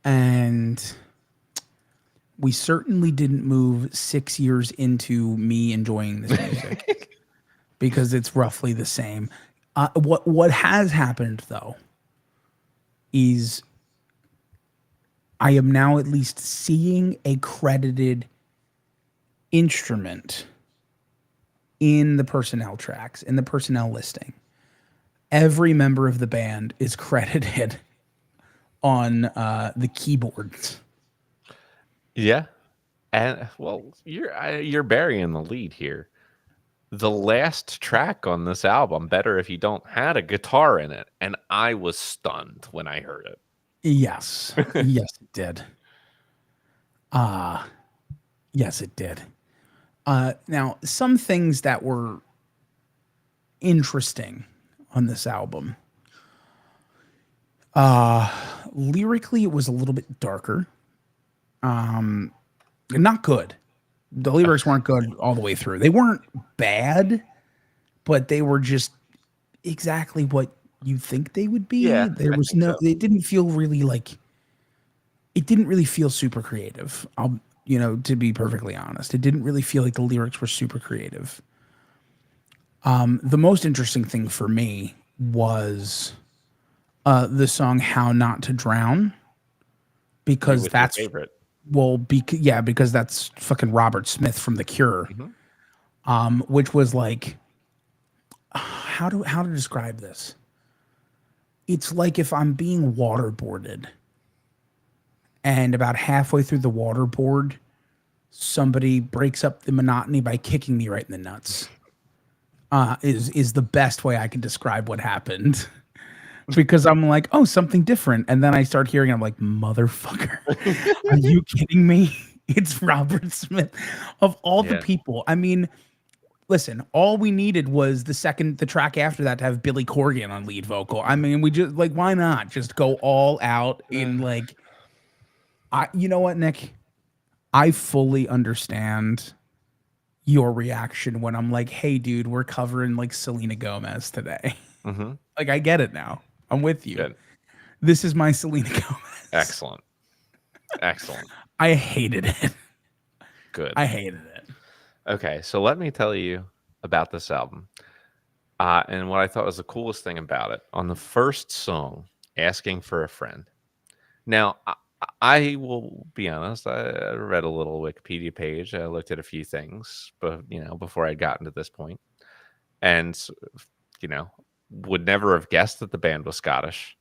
And we certainly didn't move 6 years into me enjoying this music because it's roughly the same. What has happened though is I am now at least seeing a credited instrument in the personnel tracks, in the personnel listing. Every member of the band is credited on the keyboards. Yeah. And well, you're burying the lead here. The last track on this album, Better If You Don't, had a guitar in it, and I was stunned when I heard it. Yes. Yes, it did. Yes, it did. Now, some things that were interesting on this album. Lyrically, it was a little bit darker. Not good. The lyrics weren't good all the way through. They weren't bad, but they were just exactly what you think they would be. Yeah, There I was think no, so. it didn't feel really like, it didn't really feel super creative. To be perfectly honest, it didn't really feel like the lyrics were super creative. The most interesting thing for me was the song "How Not to Drown," It because was your that's favorite. because that's fucking Robert Smith from The Cure, Mhm. which was like, how to describe this? It's like if I'm being waterboarded, and about halfway through the waterboard, somebody breaks up the monotony by kicking me right in the nuts. Is the best way I can describe what happened. Because I'm like, oh, something different. And then I start hearing, I'm like, motherfucker, are you kidding me? It's Robert Smith. Of all the Yeah. people, I mean, listen, all we needed was the track after that to have Billy Corgan on lead vocal. I mean, we just like, why not just go all out in like, you know what, Nick? I fully understand your reaction when I'm like, hey, dude, we're covering like Selena Gomez today. Mm-hmm. Like, I get it now. I'm with you. Good. This is my Selena Gomez. Excellent. Excellent. I hated it. Good. I hated it. Okay, so let me tell you about this album. And what I thought was the coolest thing about it on the first song, Asking for a Friend. Now, I will be honest, I read a little Wikipedia page. I looked at a few things, but before I'd gotten to this point, and you know, would never have guessed that the band was Scottish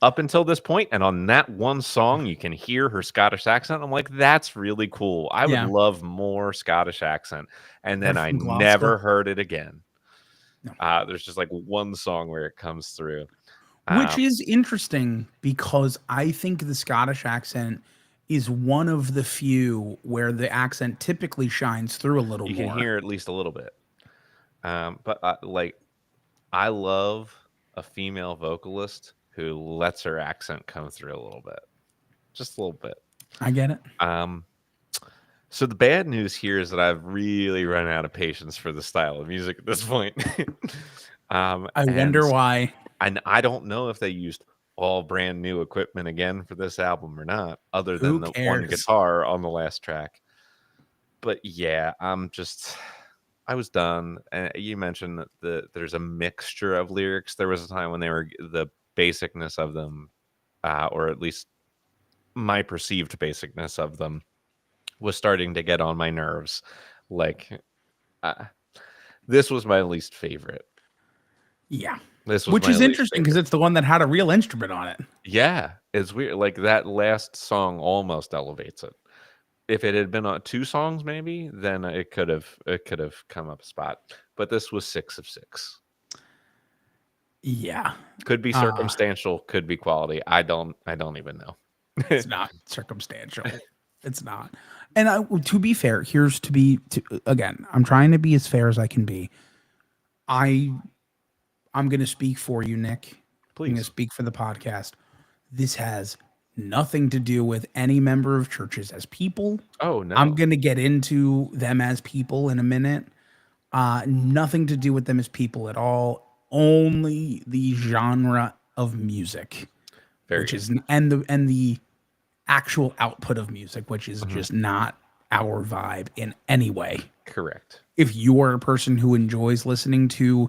up until this point. And on that one song, you can hear her Scottish accent. I'm like, that's really cool. I would Yeah. love more Scottish accent. And They're then I from Gloucester. never heard it again. No. There's just like one song where it comes through. Which is interesting because I think the Scottish accent is one of the few where the accent typically shines through a little You more. can hear at least a little bit. But I love a female vocalist who lets her accent come through a little bit, just a little bit. I get it. So the bad news here is that I've really run out of patience for the style of music at this point. I wonder why. And I don't know if they used all brand new equipment again for this album or not, other Who than the one cares? guitar on the last track. But yeah, I was done. And you mentioned that there's a mixture of lyrics. There was a time when they were the basicness of them, or at least my perceived basicness of them, was starting to get on my nerves. Like, this was my least favorite. Yeah. This was Which my is least interesting because favorite. it's the one that had a real instrument on it. Yeah, it's weird. Like that last song almost elevates it. If it had been on 2 songs, maybe, then it could have come up a spot. But this was 6 of 6. Yeah. Could be circumstantial, could be quality. I don't even know. It's not circumstantial. It's not. And to be fair, again, I'm trying to be as fair as I can be. I'm going to speak for you, Nick. I'm going to Please. speak for the podcast. This has nothing to do with any member of churches as people. Oh, no. I'm going to get into them as people in a minute. Nothing to do with them as people at all. Only the genre of music, Very which good. is and the actual output of music, which is just not our vibe in any way. Correct. If you are a person who enjoys listening to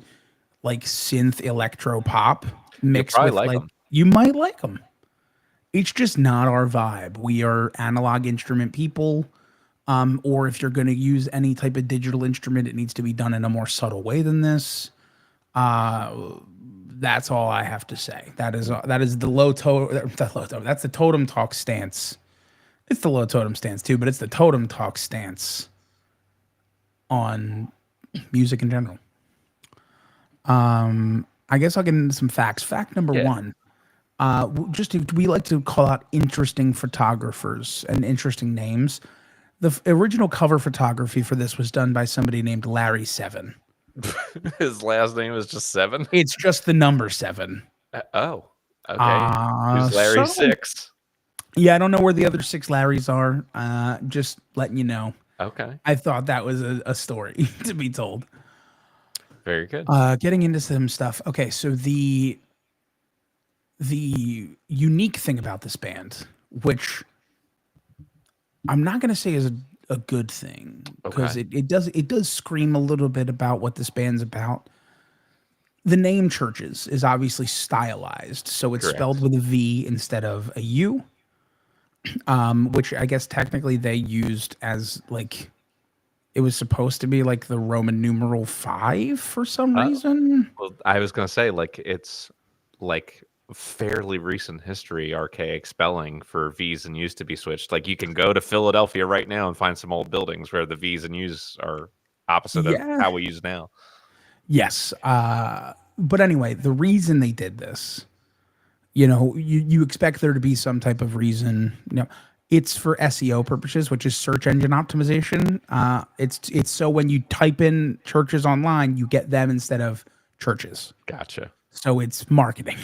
like synth electro pop mixed probably with like like 'em. you might like them. It's just not our vibe. We are analog instrument people. Or if you're going to use any type of digital instrument, it needs to be done in a more subtle way than this. That's all I have to say. That is the low totem. That's the totem talk stance. It's the low totem stance too, but it's the totem talk stance on music in general. I guess I'll get into some facts. Fact number Yeah. one. We like to call out interesting photographers and interesting names. The original cover photography for this was done by somebody named Larry Seven. His last name is just 7? It's just the number 7. Oh, okay. Who's Larry 6? Yeah, I don't know where the other 6 Larrys are. Just letting you know. Okay. I thought that was a story to be told. Very good. Getting into some stuff. Okay, so the unique thing about this band, which I'm not going to say is a good thing, because Okay. it does scream a little bit about what this band's about. The name Churches is obviously stylized, so it's spelled Correct. with a V instead of a U, which I guess technically they used as like it was supposed to be like the Roman numeral 5 for some Oh, reason. well, I was gonna say, like, it's like fairly recent history, archaic spelling for V's and U's to be switched. Like, you can go to Philadelphia right now and find some old buildings where the V's and U's are opposite of Yeah. how we use now. Yes. But anyway, the reason they did this, you expect there to be some type of reason. It's for SEO purposes, which is search engine optimization. It's so when you type in churches online, you get them instead of churches. Gotcha. So it's marketing,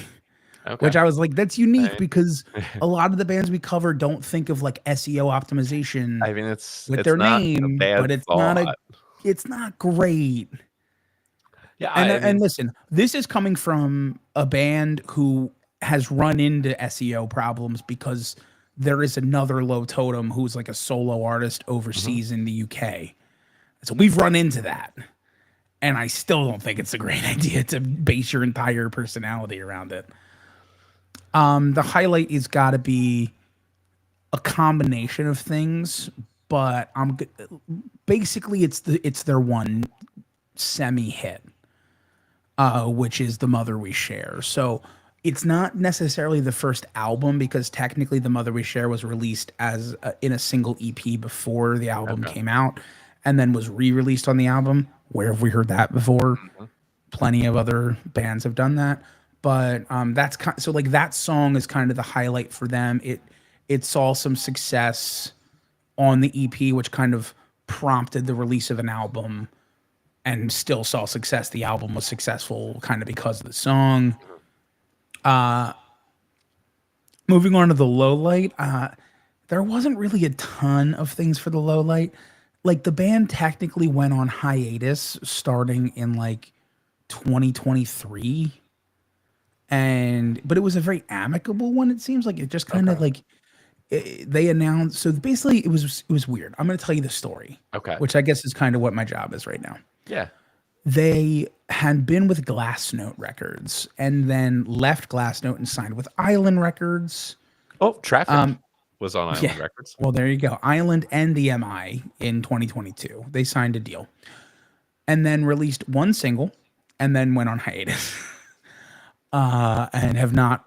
which Okay. I was like, that's unique I because a lot of the bands we cover don't think of like SEO optimization I mean, it's with it's their not a name, bad but thought. it's not great. Yeah, And I mean, listen, this is coming from a band who has run into SEO problems because there is another Low Totem who's like a solo artist mhm, overseas in the UK. So we've run into that. And I still don't think it's a great idea to base your entire personality around it. The highlight has got to be a combination of things, but basically it's their one semi hit, which is The Mother We Share. So it's not necessarily the first album because technically The Mother We Share was released as in a single EP before the album okay. came out and then was re-released on the album. Where have we heard that before? Mhm. Plenty of other bands have done that. But that's so like that song is kind of the highlight for them. It saw some success on the EP, which kind of prompted the release of an album and still saw success. The album was successful kind of because of the song. Mhm. Moving on to the low light, there wasn't really a ton of things for the low light. Like the band technically went on hiatus starting in like 2023, and but it was a very amicable one. It seems like it just kind of Okay. like they announced. So basically, it was weird. I'm going to tell you the story, Okay. which I guess is kind of what my job is right now. Yeah. They had been with Glassnote Records and then left Glassnote and signed with Island Records. Oh, Traffic was on Yeah. Island Records. Well, there you go. Island and EMI in 2022. They signed a deal and then released one single and then went on hiatus and have not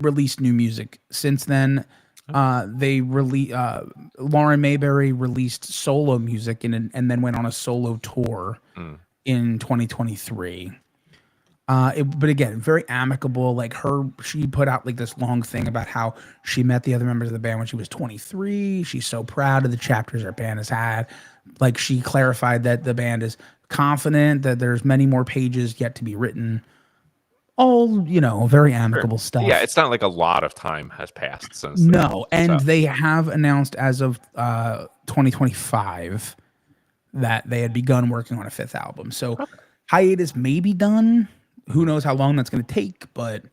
released new music since then. Lauren Mayberry released solo music and then went on a solo tour Mm, in 2023. But again, very amicable. Like she put out like this long thing about how she met the other members of the band when she was 23. She's so proud of the chapters our band has had. Like she clarified that the band is confident that there's many more pages yet to be written. All, very sure. amicable Yeah, stuff. it's not like a lot of time has passed since then. No, and So, they have announced as of 2025 that they had begun working on a fifth album. So okay. hiatus may be done. Who Mhm, knows how long that's going to take, but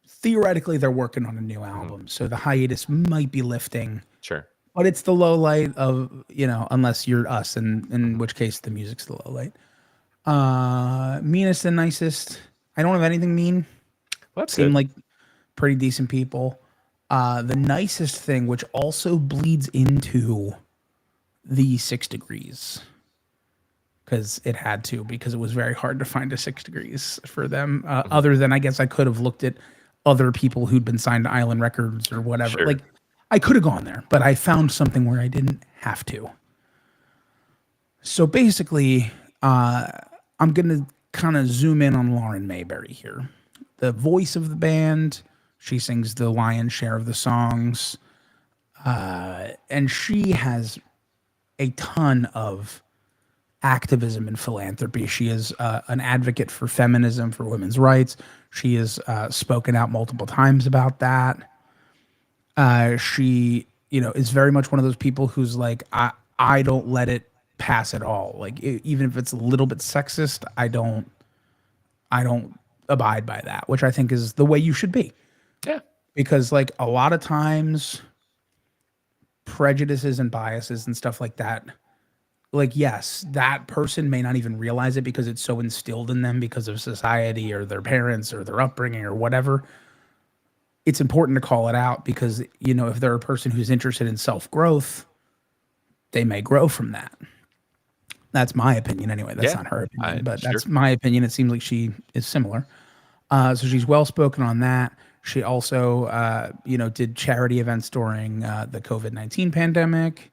theoretically they're working on a new mhm. album. So the hiatus might be lifting, Sure. but it's the low light of, unless you're us, and in Mhm. which case the music's the low light. Meanest and nicest. I don't have anything mean. Well, that's Seem good. like pretty decent people. The nicest thing, which also bleeds into the 6 degrees, because it had to, because it was very hard to find a 6 degrees for them. Mhm. Other than I guess I could have looked at other people who'd been signed to Island Records or whatever. Sure. Like I could have gone there, but I found something where I didn't have to. So basically, I'm gonna kind of zoom in on Lauren Mayberry here, the voice of the band. She sings the lion's share of the songs, and she has a ton of activism and philanthropy. She is an advocate for feminism, for women's rights. She has spoken out multiple times about that. She, is very much one of those people who's like, I don't let it pass at all. Like even if it's a little bit sexist, I don't abide by that, which I think is the way you should be. Yeah. Because like a lot of times prejudices and biases and stuff like that, like yes, that person may not even realize it because it's so instilled in them because of society or their parents or their upbringing or whatever. It's important to call it out because if they're a person who's interested in self-growth, they may grow from that. That's my opinion anyway. That's Yeah. not her opinion, but Sure. that's my opinion. It seems like she is similar. So she's well spoken on that. She also, did charity events during the COVID-19 pandemic.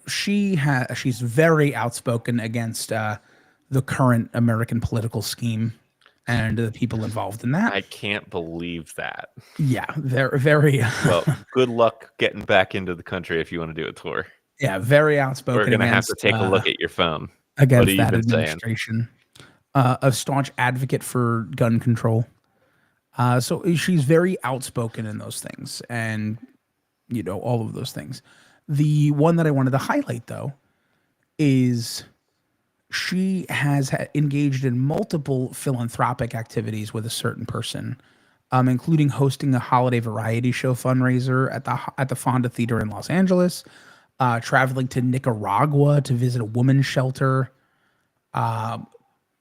She's very outspoken against the current American political scheme and the people involved in that. I can't believe that. Yeah, they're very Well, good luck getting back into the country if you want to do a tour. yeah, very outspoken. We're gonna have against, to take a look at your phone. against What have you that been saying? administration. A staunch advocate for gun control. So she's very outspoken in those things, and all of those things. The one that I wanted to highlight though is she has engaged in multiple philanthropic activities with a certain person, including hosting a holiday variety show fundraiser at the Fonda Theater in Los Angeles, traveling to Nicaragua to visit a women's shelter,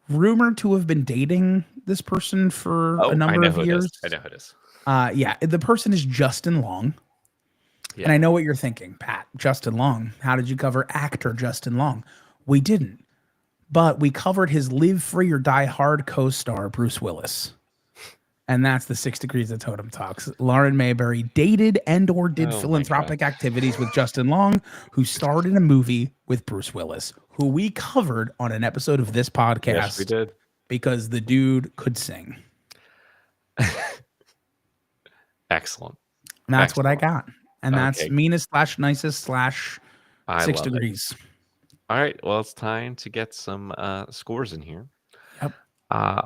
rumored to have been dating this person for a number of years. I know who it is. Yeah, the person is Justin Long. Yeah. And I know what you're thinking, Pat. Justin Long. How did you cover actor Justin Long? We didn't. But we covered his Live Free or Die Hard co-star, Bruce Willis. And that's the 6 Degrees of Totem Talks. Lauren Mayberry dated and/or did philanthropic activities with Justin Long, who starred in a movie with Bruce Willis, who we covered on an episode of this podcast. Yes, we did. Because the dude could sing. Excellent. And that's what I got. And that's Okay. meanest / nicest / 6 love degrees. All right. Well, it's time to get some scores in here. Yep.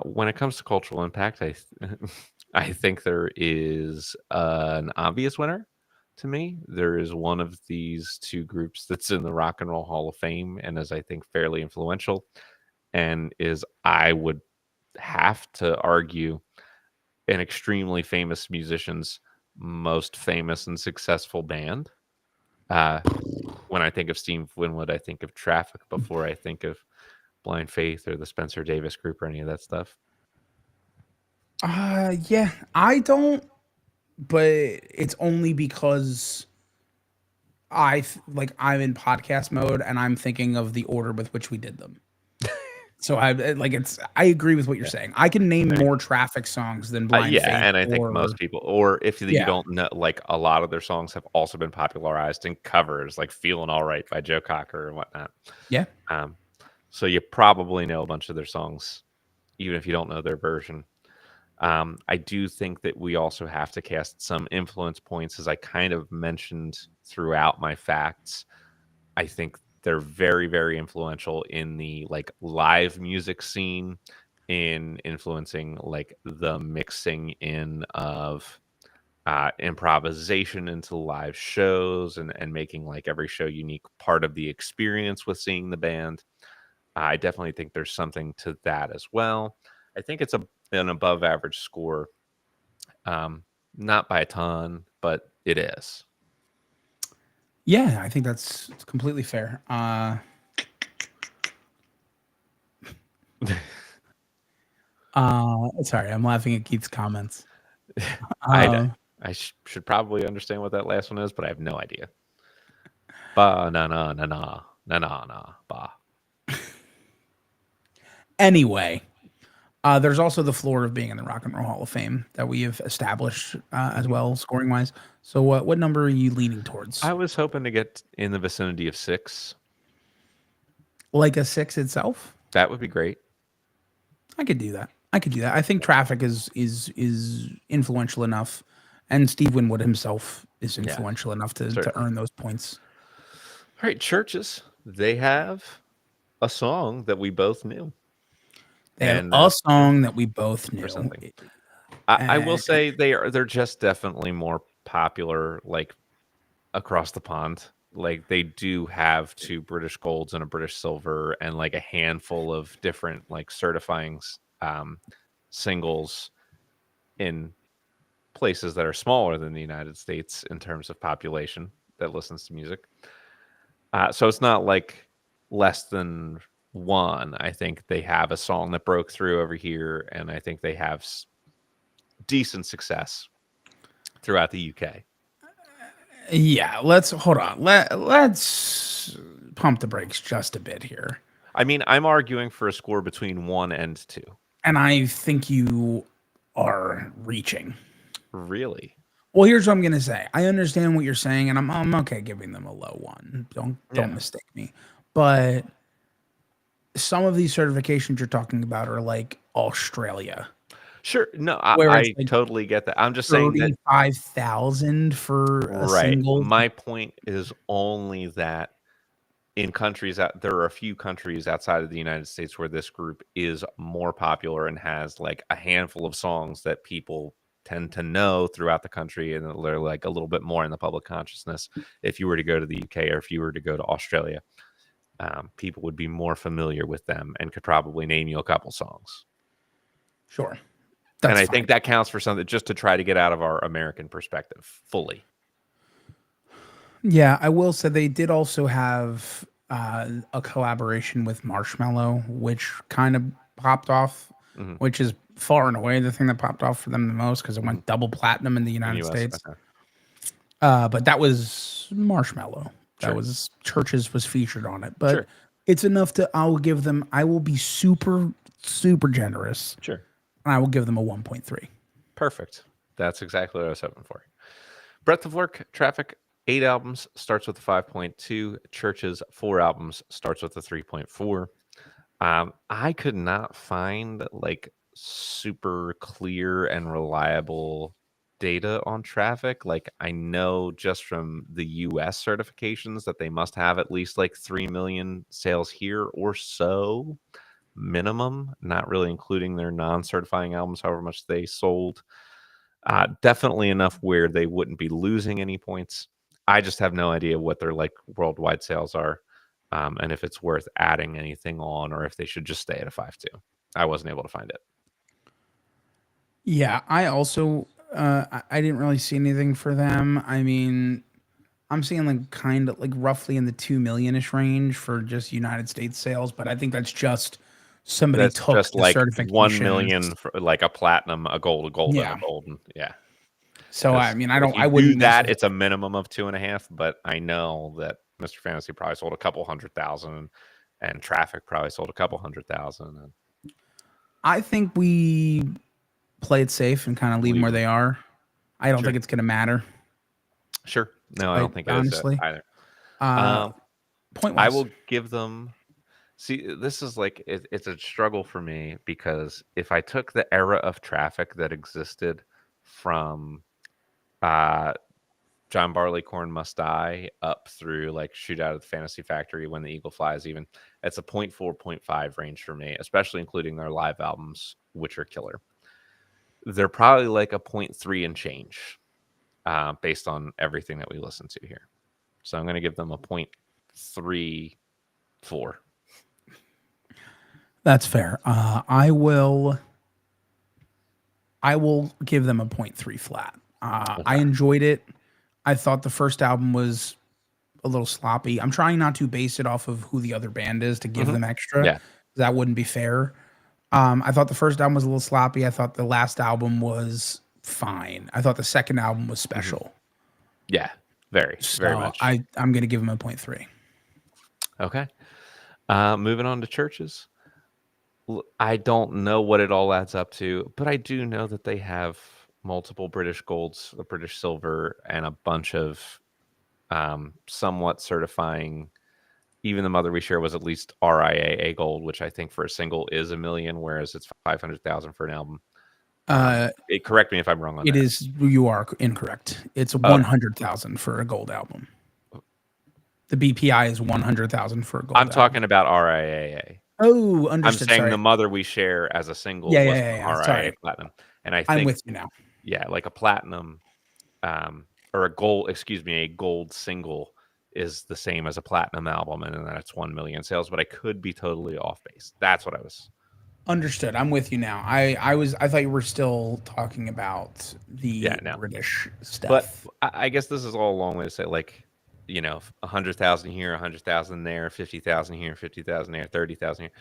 When it comes to cultural impact, I think there is an obvious winner to me. There is one of these two groups that's in the Rock and Roll Hall of Fame and is, I think, fairly influential, and is, I would have to argue, an extremely famous musician's most famous and successful band. When I think of Steve Winwood, I think of Traffic before I think of Blind Faith or the Spencer Davis Group or any of that stuff. Yeah, I don't, but it's only because I'm in podcast mode and I'm thinking of the order with which we did them. So I agree with what you're saying. I can name more Traffic songs than Blind Faith. Yeah, and I think most people, or if you don't know, like a lot of their songs have also been popularized in covers, like "Feeling All Right" by Joe Cocker and whatnot. Yeah. So you probably know a bunch of their songs, even if you don't know their version. I do think that we also have to cast some influence points, as I kind of mentioned throughout my facts. I think they're very, very influential in the live music scene, in influencing the mixing in of improvisation into live shows and making every show unique part of the experience with seeing the band. I definitely think there's something to that as well. I think it's an above average score. Not by a ton, but it is. Yeah, I think that's completely fair. Sorry, I'm laughing at Keith's comments. I should probably understand what that last one is, but I have no idea. Ba na na na na na na na ba. Anyway, there's also the floor of being in the Rock and Roll Hall of Fame that we have established as well, scoring wise. So what number are you leaning towards? I was hoping to get in the vicinity of 6. Like a 6 itself? That would be great. I could do that. I think Traffic is influential enough, and Steve Winwood himself is influential enough to earn those points. All right, Churches. They have a song that we both knew. They have a song that we both knew. I will say they're just definitely more popular across the pond like they do have 2 British golds and a British silver and like a handful of different like certifying singles in places that are smaller than the United States in terms of population that listens to music. So it's not like less than one. I think they have a song that broke through over here, and I think they have decent success throughout the UK. Yeah, let's hold on. Let's pump the brakes just a bit here. I mean, I'm arguing for a score between 1 and 2. And I think you are reaching. Really? Well, here's what I'm gonna say. I understand what you're saying, and I'm okay giving them a low one. Don't mistake me. But some of these certifications you're talking about are like Australia, Sure. No, where I it's like totally get that. I'm just saying that 35,000 for a right. single. My point is only that in countries that there are a few countries outside of the United States where this group is more popular and has like a handful of songs that people tend to know throughout the country, and they're like a little bit more in the public consciousness. If you were to go to the UK or if you were to go to Australia, people would be more familiar with them and could probably name you a couple songs. Sure. And I think that counts for something, just to try to get out of our American perspective fully. Yeah, I will say they did also have a collaboration with Marshmello, which kind of popped off, which is far and away the thing that popped off for them the most because it went double platinum in the United States. Okay. But that was Marshmello. That Sure. was Churches was featured on it. But Sure. it's enough to I will be super, super generous. Sure. And I will give them a 1.3. Perfect. That's exactly what I was hoping for. Breadth of Work, Traffic, 8 albums, starts with a 5.2. Churches, 4 albums, starts with a 3.4. I could not find like super clear and reliable data on Traffic. Like I know just from the US certifications that they must have at least like 3 million sales here or so minimum, not really including their non-certifying albums, however much they sold. Definitely enough where they wouldn't be losing any points. I just have no idea what their like worldwide sales are, and if it's worth adding anything on, or if they should just stay at a 5.2. I wasn't able to find it. Yeah, I also I didn't really see anything for them. I mean, I'm seeing like kind of like roughly in the 2 million-ish range for just United States sales, but I think that's just somebody That's took just the like 1 certifications. million for like a platinum, a gold, and Yeah. a gold. And yeah. So I 'Cause mean, if you I do wouldn't that, necessarily. it's a minimum of 2.5. But I know that Mr. Fantasy probably sold a couple 100,000, and Traffic probably sold a couple 100,000. And I think we play it safe and kind of leave them leave where them. they are. I don't Sure. think it's going to matter. Sure. No, I don't think it is Honestly, either. point I wise. will give them. See, this is like it's a struggle for me because if I took the era of Traffic that existed from uh, John Barleycorn Must Die up through like Shoot Out of the Fantasy Factory, When the Eagle Flies, even it's a 0.4, 0.5 range for me, especially including their live albums, which are killer. They're probably like a 0.3 and change based on everything that we listen to here. So I'm going to give them a 0.34. That's fair. I will give them a 0.3 flat. I enjoyed it. I thought the first album was a little sloppy. I'm trying not to base it off of who the other band is to give them extra. Yeah. That wouldn't be fair. I thought the first album was a little sloppy. I thought the last album was fine. I thought the second album was special. Yeah, very much. I'm going to give them a 0.3. Okay. Moving on to Churches. I don't know what it all adds up to, but I do know that they have multiple British golds, a British silver, and a bunch of somewhat certifying. Even the Mother We Share was at least RIAA gold, which I think for a single is 1 million, whereas it's 500,000 for an album. Correct me if I'm wrong on that. It is. You are incorrect. It's 100,000 for a gold album. The BPI is 100,000 for a gold. I'm talking about RIAA. Oh, understood. I'm saying the Mother We Share as a single was RIAA Sorry. platinum, and I think I'm with you now. Yeah, like a platinum, or a gold. Excuse me, a gold single is the same as a platinum album, and then that's 1 million sales. But I could be totally off base. That's what I was. Understood. I'm with you now. I thought you were still talking about the No. British But stuff. I guess this is all a long way to say, like, 100,000 here, 100,000 there, 50,000 here, 50,000 there, 30,000 here.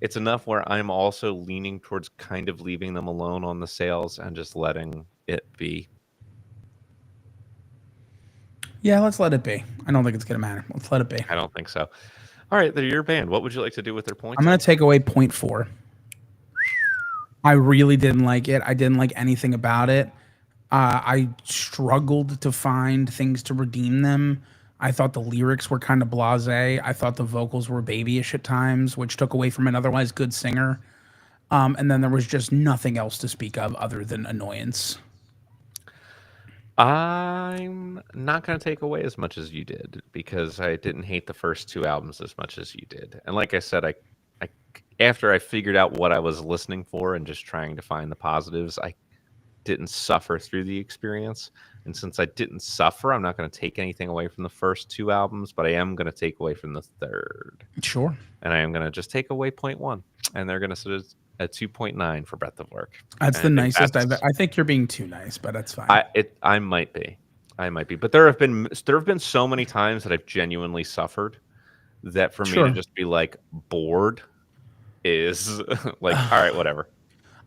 It's enough where I'm also leaning towards kind of leaving them alone on the sales and just letting it be. Yeah, let's let it be. I don't think it's gonna matter. Let's let it be. I don't think so. All right, they're your band. What would you like to do with their points? I'm gonna take away 0.4. I really didn't like it. I didn't like anything about it. I struggled to find things to redeem them. I thought the lyrics were kind of blasé. I thought the vocals were babyish at times, which took away from an otherwise good singer. And then there was just nothing else to speak of other than annoyance. I'm not going to take away as much as you did because I didn't hate the first two albums as much as you did. And like I said, I after I figured out what I was listening for and just trying to find the positives, I didn't suffer through the experience. And since I didn't suffer, I'm not going to take anything away from the first two albums, but I am going to take away from the third. Sure. And I am going to just take away 0.1. And they're going to sit at 2.9 for Breadth of Work. That's and the nicest. I think you're being too nice, but that's fine. I might be. But there have been so many times that I've genuinely suffered that for me to just be like bored is like, all right, whatever.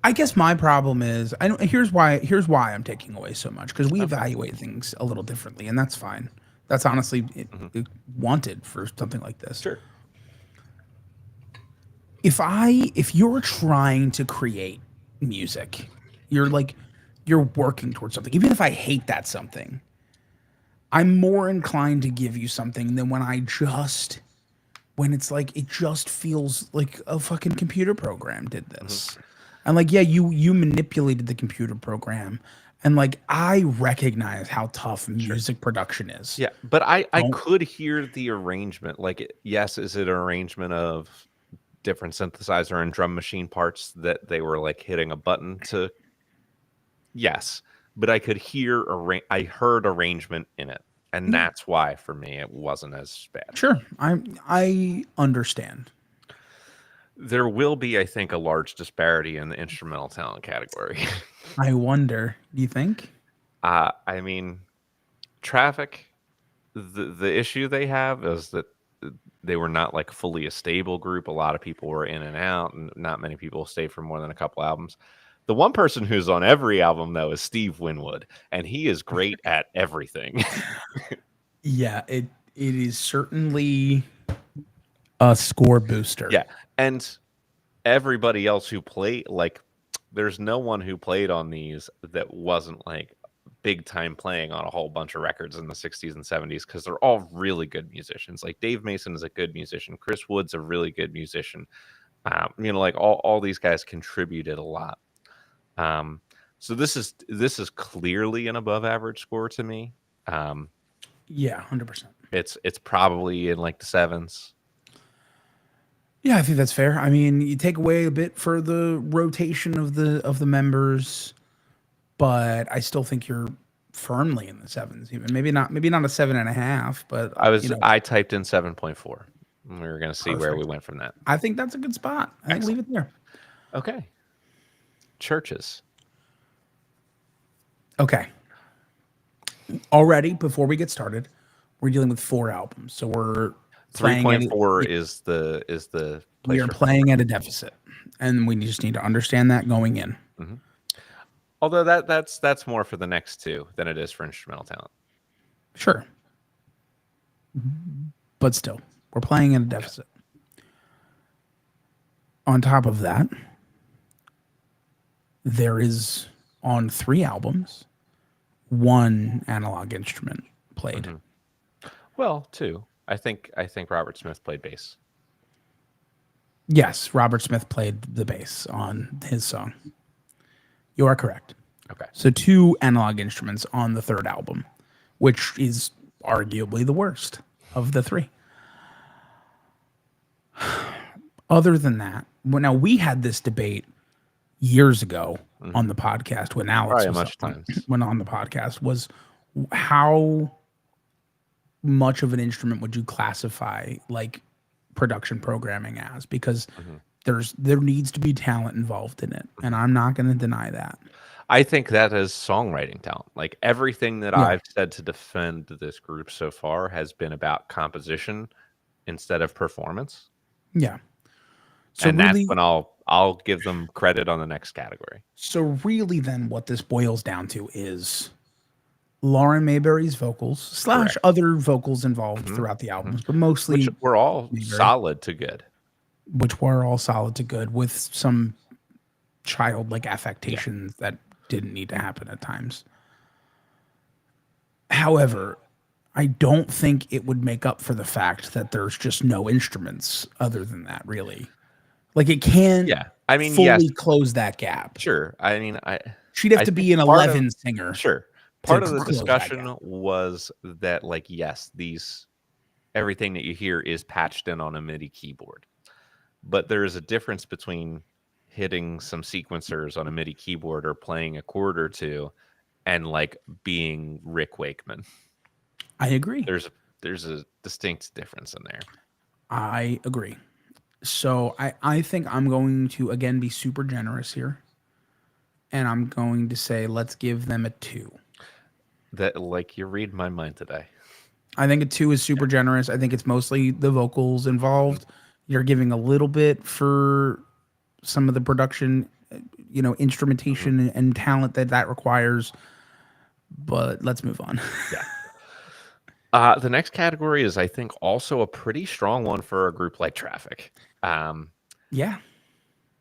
I guess my problem is here's why I'm taking away so much, because we evaluate things a little differently, and that's fine. That's honestly wanted for something like this. Sure. If you're trying to create music, you're working towards something. Even if I hate that something, I'm more inclined to give you something than when it's like it just feels like a fucking computer program did this. And like, yeah, you manipulated the computer program, and like I recognize how tough music production is. Yeah, but I could hear the arrangement. Like, yes, is it an arrangement of different synthesizer and drum machine parts that they were like hitting a button to? Yes, but I could hear I heard arrangement in it, and that's why for me it wasn't as bad. Sure, I understand. There will be, I think, a large disparity in the instrumental talent category. I wonder. Do you think? I mean, Traffic. The issue they have is that they were not like fully a stable group. A lot of people were in and out, and not many people stayed for more than a couple albums. The one person who's on every album, though, is Steve Winwood, and he is great at everything. Yeah, it is certainly a score booster. Yeah, and everybody else who played, like, there's no one who played on these that wasn't like big time playing on a whole bunch of records in the 60s and 70s, because they're all really good musicians. Like Dave Mason is a good musician. Chris Wood's a really good musician. Like all these guys contributed a lot. So this is clearly an above average score to me. Yeah, 100%. It's probably in like the 7s. Yeah, I think that's fair. I mean, you take away a bit for the rotation of the members, but I still think you're firmly in the 7s. Even maybe not a 7.5, but I typed in 7.4. We were going to see where we went from that. I think that's a good spot. I think leave it there. Okay. Churches. Okay. Already, before we get started, we're dealing with 4 albums, so we're 3.4 is the we are playing at a deficit, and we just need to understand that going in. Mm-hmm. Although that's more for the next two than it is for instrumental talent. Sure, but still, we're playing at a deficit. On top of that, there is on 3 albums 1 analog instrument played. Mm-hmm. Well, 2. I think Robert Smith played bass. Yes, Robert Smith played the bass on his song. You are correct. Okay. So 2 analog instruments on the 3rd album, which is arguably the worst of the 3. Other than that, now we had this debate years ago on the podcast when Alex was on the podcast, was how much of an instrument would you classify like production programming as? Because Mhm. there needs to be talent involved in it, and I'm not going to deny that. I think that is songwriting talent. Like everything that Yeah, I've said to defend this group so far has been about composition instead of performance. yeah. So And that's really, when I'll give them credit on the next category. then, what this boils down to is Lauren Mayberry's vocals slash Correct. other vocals involved Mhm, throughout the mhm. albums, but Which mostly were all Mayberry, solid to good. which were all solid to good with some childlike Yeah. affectations that didn't need to happen at times. However, I don't think it would make up for the fact that there's just no instruments other than that, really. Like it can't Yeah. I mean, yes, fully close that gap. sure. I mean, She'd have I to think be an part of 11 singer sure. to Part of the close that discussion gap. was that like yes, these everything that you hear is patched in on a MIDI keyboard. But there is a difference between hitting some sequencers on a MIDI keyboard or playing a chord or two and like being Rick Wakeman. I agree. There's a distinct difference in there. I agree. So I think I'm going to again be super generous here. And I'm going to say let's give them a 2. That like you read my mind today. I think a 2 is super generous. I think it's mostly the vocals involved. You're giving a little bit for some of the production, Mhm. instrumentation and talent that requires. But let's move on. Yeah. The next category is, I think, also a pretty strong one for a group like Traffic. Um, Yeah.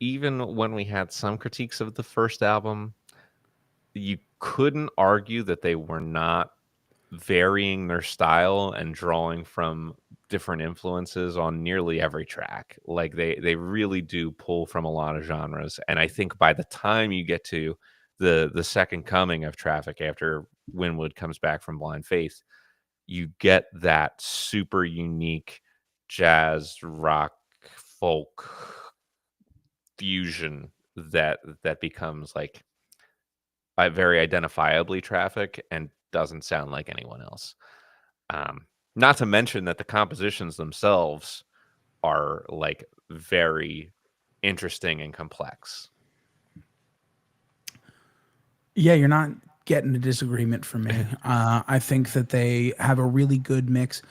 Even when we had some critiques of the first album, you couldn't argue that they were not varying their style and drawing from different influences on nearly every track. Like they really do pull from a lot of genres. And I think by the time you get to the second coming of Traffic after Winwood comes back from Blind Faith, you get that super unique jazz, rock, folk fusion that becomes like very identifiably Traffic and doesn't sound like anyone else. Not to mention that the compositions themselves are like very interesting and complex. Yeah, you're not getting a disagreement from me. I think that they have a really good mix.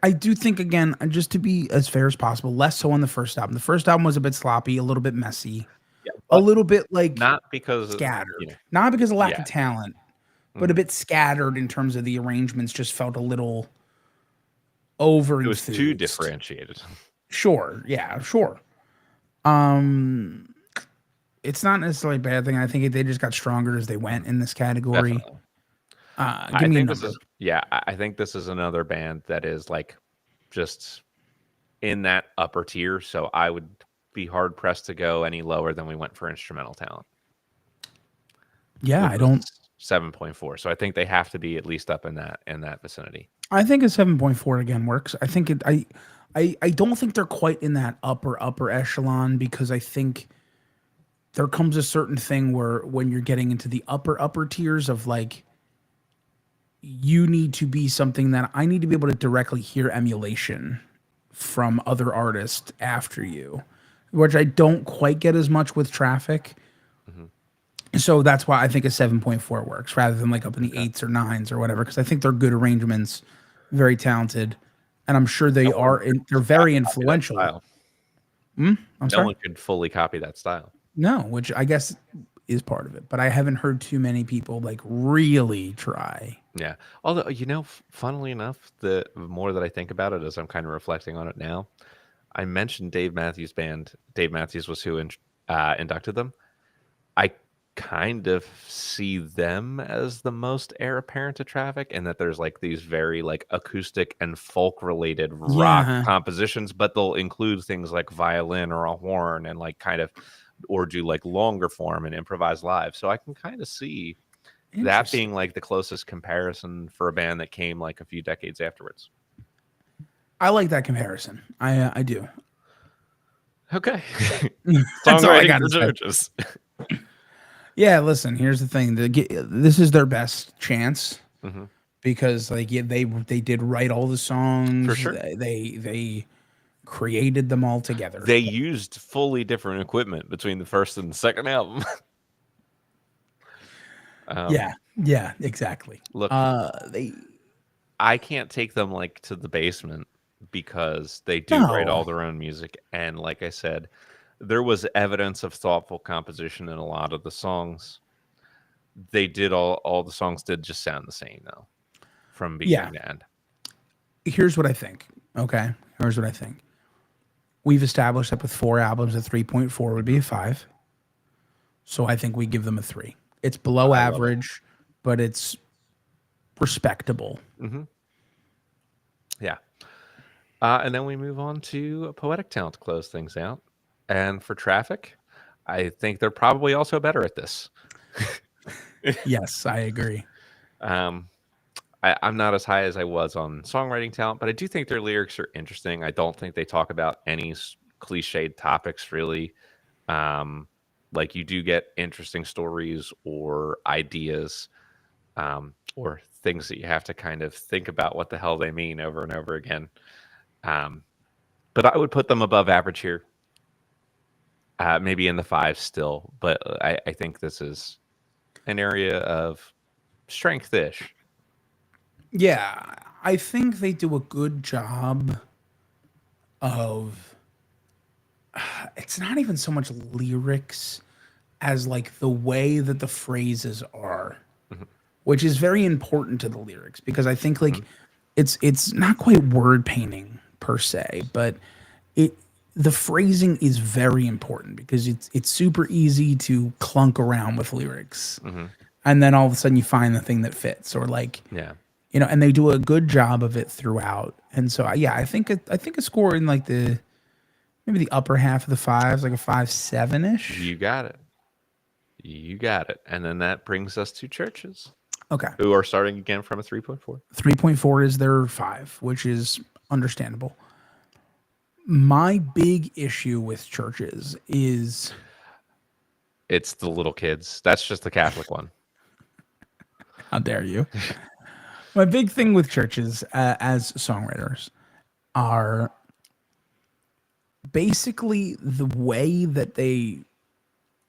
I do think, again, just to be as fair as possible, less so on the first album. The first album was a bit sloppy, a little bit messy, Yeah, a but little bit like not because of, scattered. Not because of lack yeah, of talent, but a mhm. bit scattered in terms of the arrangements, just felt a little over It was too enthused. differentiated. Sure. Yeah, sure. It's not necessarily a bad thing. I think they just got stronger as they went in this category. Definitely. Give I me a think this number. is yeah, I think this is another band that is like just in that upper tier. So I would be hard pressed to go any lower than we went for instrumental talent, Yeah, which I was don't. 7.4. So I think they have to be at least up in that vicinity. I think a 7.4 again works. I think it. I don't think they're quite in that upper echelon because I think there comes a certain thing where when you're getting into the upper tiers of like you need to be something that I need to be able to directly hear emulation from other artists after you, which I don't quite get as much with Traffic. Mhm. So that's why I think a 7.4 works rather than like up in the Okay. 8s or 9s or whatever, because I think they're good arrangements, very talented, and I'm sure they No one are. They're could very copy that influential. style. I'm No sorry. one could fully copy that style. No, which I guess is part of it, but I haven't heard too many people like really try. Yeah. Although, funnily enough, the more that I think about it as I'm kind of reflecting on it now, I mentioned Dave Matthews Band. Dave Matthews was who inducted them. I kind of see them as the most heir apparent to Traffic, and that there's like these very like acoustic and folk related rock Yeah, compositions, but they'll include things like violin or a horn and like kind of or do like longer form and improvise live. So I can kind of see that interesting. being like the closest comparison for a band that came like a few decades afterwards. I like that comparison. I do. Okay. That's all I Songwriting got for to say. judges. Yeah, listen. Here's the thing. This is their best chance Mhm. because like they did write all the For songs. sure. They created them all together. They used fully different equipment between the first and the second album. Yeah, yeah, exactly. Look, They I can't take them like to the basement because they do write no, all their own music. And like I said, there was evidence of thoughtful composition in a lot of the songs. They did all the songs did just sound the same though, from yeah. beginning to end. Here's what I think. Okay, here's what I think. We've established that with 4 albums, a 3.4 would be a 5. So I think we give them a 3. It's below I love it. average, but it's respectable. Yeah. And then we move on to Poetic Talent to close things out. And for Traffic, I think they're probably also better at this. Yes, I agree. Um, I'm not as high as I was on songwriting talent, but I do think their lyrics are interesting. I don't think they talk about any cliched topics really. Like you do get interesting stories or ideas, or things that you have to kind of think about what the hell they mean over and over again. But I would put them above average here, maybe in the five still. But I think this is an area of strength-ish. Yeah, I think they do a good job of it's not even so much lyrics as like the way that the phrases are, which is very important to the lyrics because I think like it's not quite word painting per se, but it the phrasing is very important because it's super easy to clunk around with lyrics. And then all of a sudden you find the thing that fits or like Yeah. and they do a good job of it throughout. And so yeah, I think a score in like the maybe the upper half of the fives, like a 5.7-ish. You got it. You got it. And then that brings us to Churches, Okay. who are starting again from a 3.4. 3.4 is their 5, which is understandable. My big issue with Churches is It's the little kids. That's just the Catholic one. how dare you? My big thing with Churches as songwriters are basically the way that they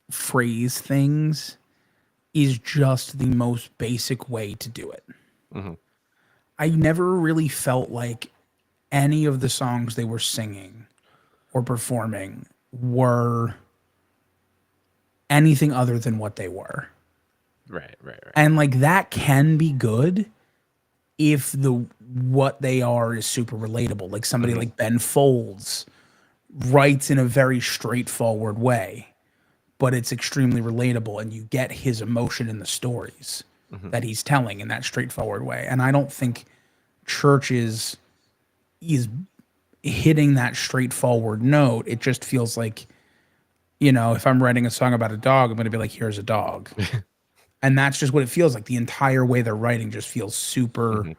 phrase things is just the most basic way to do it. I never really felt like any of the songs they were singing or performing were anything other than what they were. Right. And like that can be good if the what they are is super relatable. Like somebody like Ben Folds writes in a very straightforward way, but it's extremely relatable and you get his emotion in the stories that he's telling in that straightforward way. And I don't think Churches is hitting that straightforward note. It just feels like, if I'm writing a song about a dog, I'm going to be like, here's a dog. And that's just what it feels like. The entire way they're writing just feels super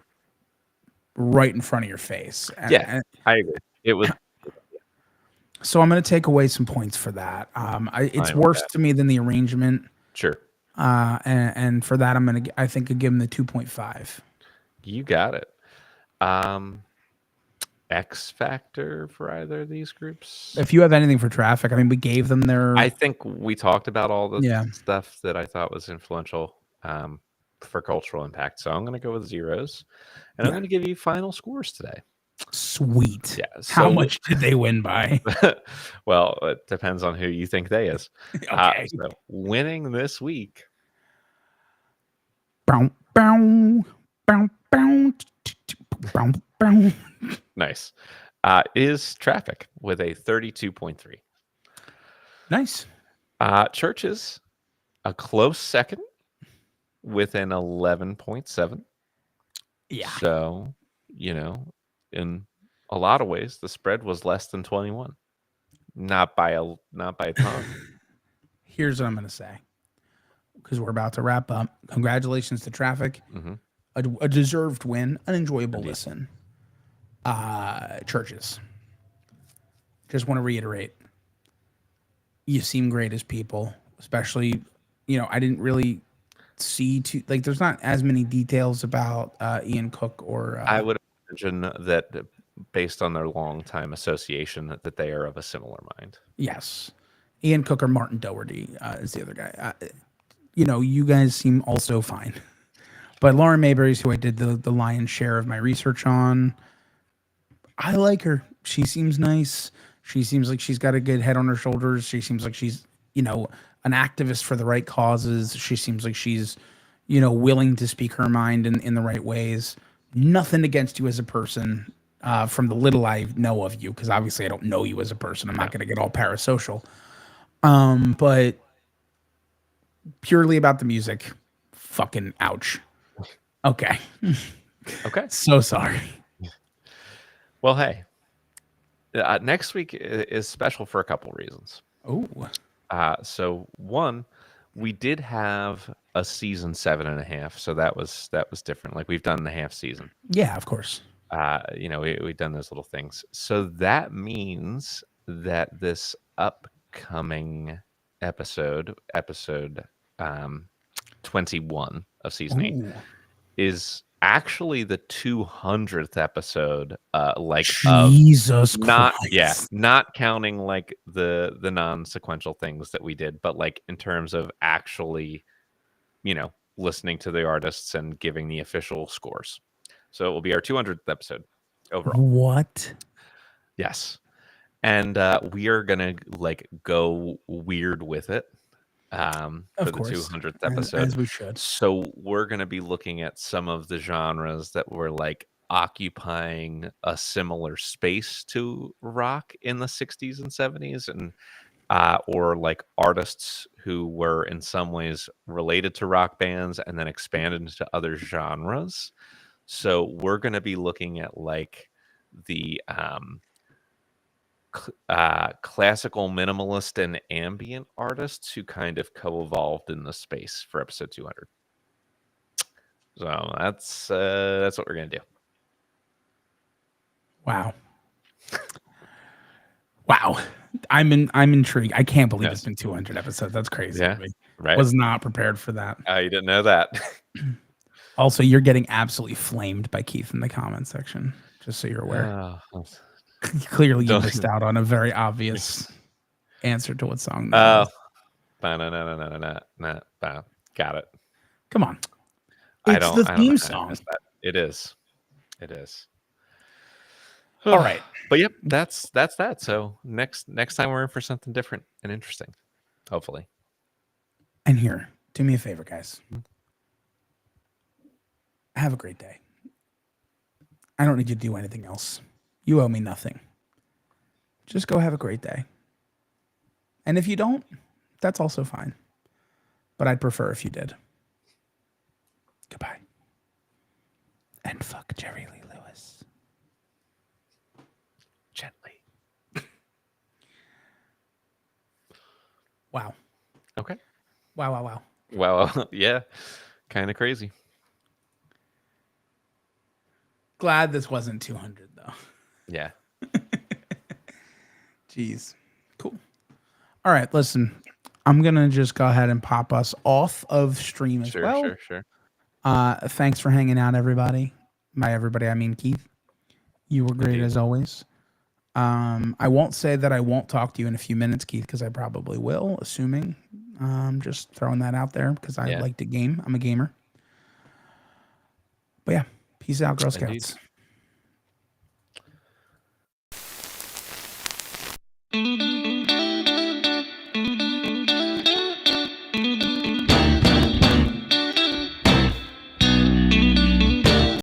right in front of your face. Yeah, I agree. It was So I'm going to take away some points for that. It's fine with worse that. to me than the arrangement. Sure. And for that, I think I'll give them the 2.5. You got it. X Factor for either of these groups? If you have anything for Traffic, I mean, we gave them their. I think we talked about all the Yeah. stuff that I thought was influential for cultural impact. So I'm going to go with zeros. And I'm Yeah. going to give you final scores today. Sweet. Yeah, How so- much did they win by? Well, it depends on who you think they is. Okay. So winning this week, Bow, bow, bow, bow, bow, bow. nice, is Traffic with a 32.3. Nice. Churches, a close second with an 11.7. Yeah. So, in a lot of ways, the spread was less than 21. Not by a ton. Here's what I'm going to say because we're about to wrap up. Congratulations to Traffic. A deserved win, an enjoyable listen. Churches. Just want to reiterate. You seem great as people, especially, I didn't really see too like there's not as many details about Ian Cook or I would imagine that based on their long time association, that they are of a similar mind. yes, Ian Cook or Martin Doherty is the other guy. You guys seem also fine, but Lauren Mayberry's who I did the lion's share of my research on. I like her. She seems nice. She seems like she's got a good head on her shoulders. She seems like she's, an activist for the right causes. She seems like she's, willing to speak her mind in the right ways. Nothing against you as a person from the little I know of you, because obviously I don't know you as a person. I'm not going to get all parasocial. But purely about the music, fucking ouch. Okay. Okay. So sorry. Well, hey, next week is special for a couple reasons. Oh. So one, we did have a season 7.5, so that was different. Like we've done the half season. Yeah, of course. We've done those little things. So that means that this upcoming episode 21 of season 8 Ooh. is actually the 200th episode, Jesus Christ. not counting like the non-sequential things that we did, but like in terms of actually listening to the artists and giving the official scores. So it will be our 200th episode overall. What? Yes. And we are gonna like go weird with it for the 200th episode, as we should. So we're gonna be looking at some of the genres that were like occupying a similar space to rock in the 60s and 70s, and or like artists who were in some ways related to rock bands and then expanded into other genres. So we're going to be looking at like the classical minimalist and ambient artists who kind of co-evolved in the space for episode 200. So that's what we're going to do. Wow. Wow. I'm intrigued. I can't believe it's been 200 episodes. That's crazy. Yeah, right. Was not prepared for that. You didn't know that. Also, you're getting absolutely flamed by Keith in the comment section, just so you're aware. Clearly, you missed out on a very obvious answer to what song that was. No. Got it. Come on. It's the theme song. It is. All right. But yep, that's that. So next time we're in for something different and interesting, hopefully. And here, do me a favor, guys. Have a great day. I don't need you to do anything else. You owe me nothing. Just go have a great day. And if you don't, that's also fine. But I'd prefer if you did. Goodbye. And fuck Jerry Lee Lewis. Gently. Wow. Okay. Wow. Wow. Yeah. Kind of crazy. Glad this wasn't 200 though. Yeah. Jeez. Cool. All right, listen. I'm going to just go ahead and pop us off of stream as well. Sure. Thanks for hanging out, everybody. By everybody, I mean Keith. You were great as always. I won't say that I won't talk to you in a few minutes, Keith, because I probably will, assuming. Just throwing that out there because I like to game. I'm a gamer. But yeah, peace out, Girl Scouts.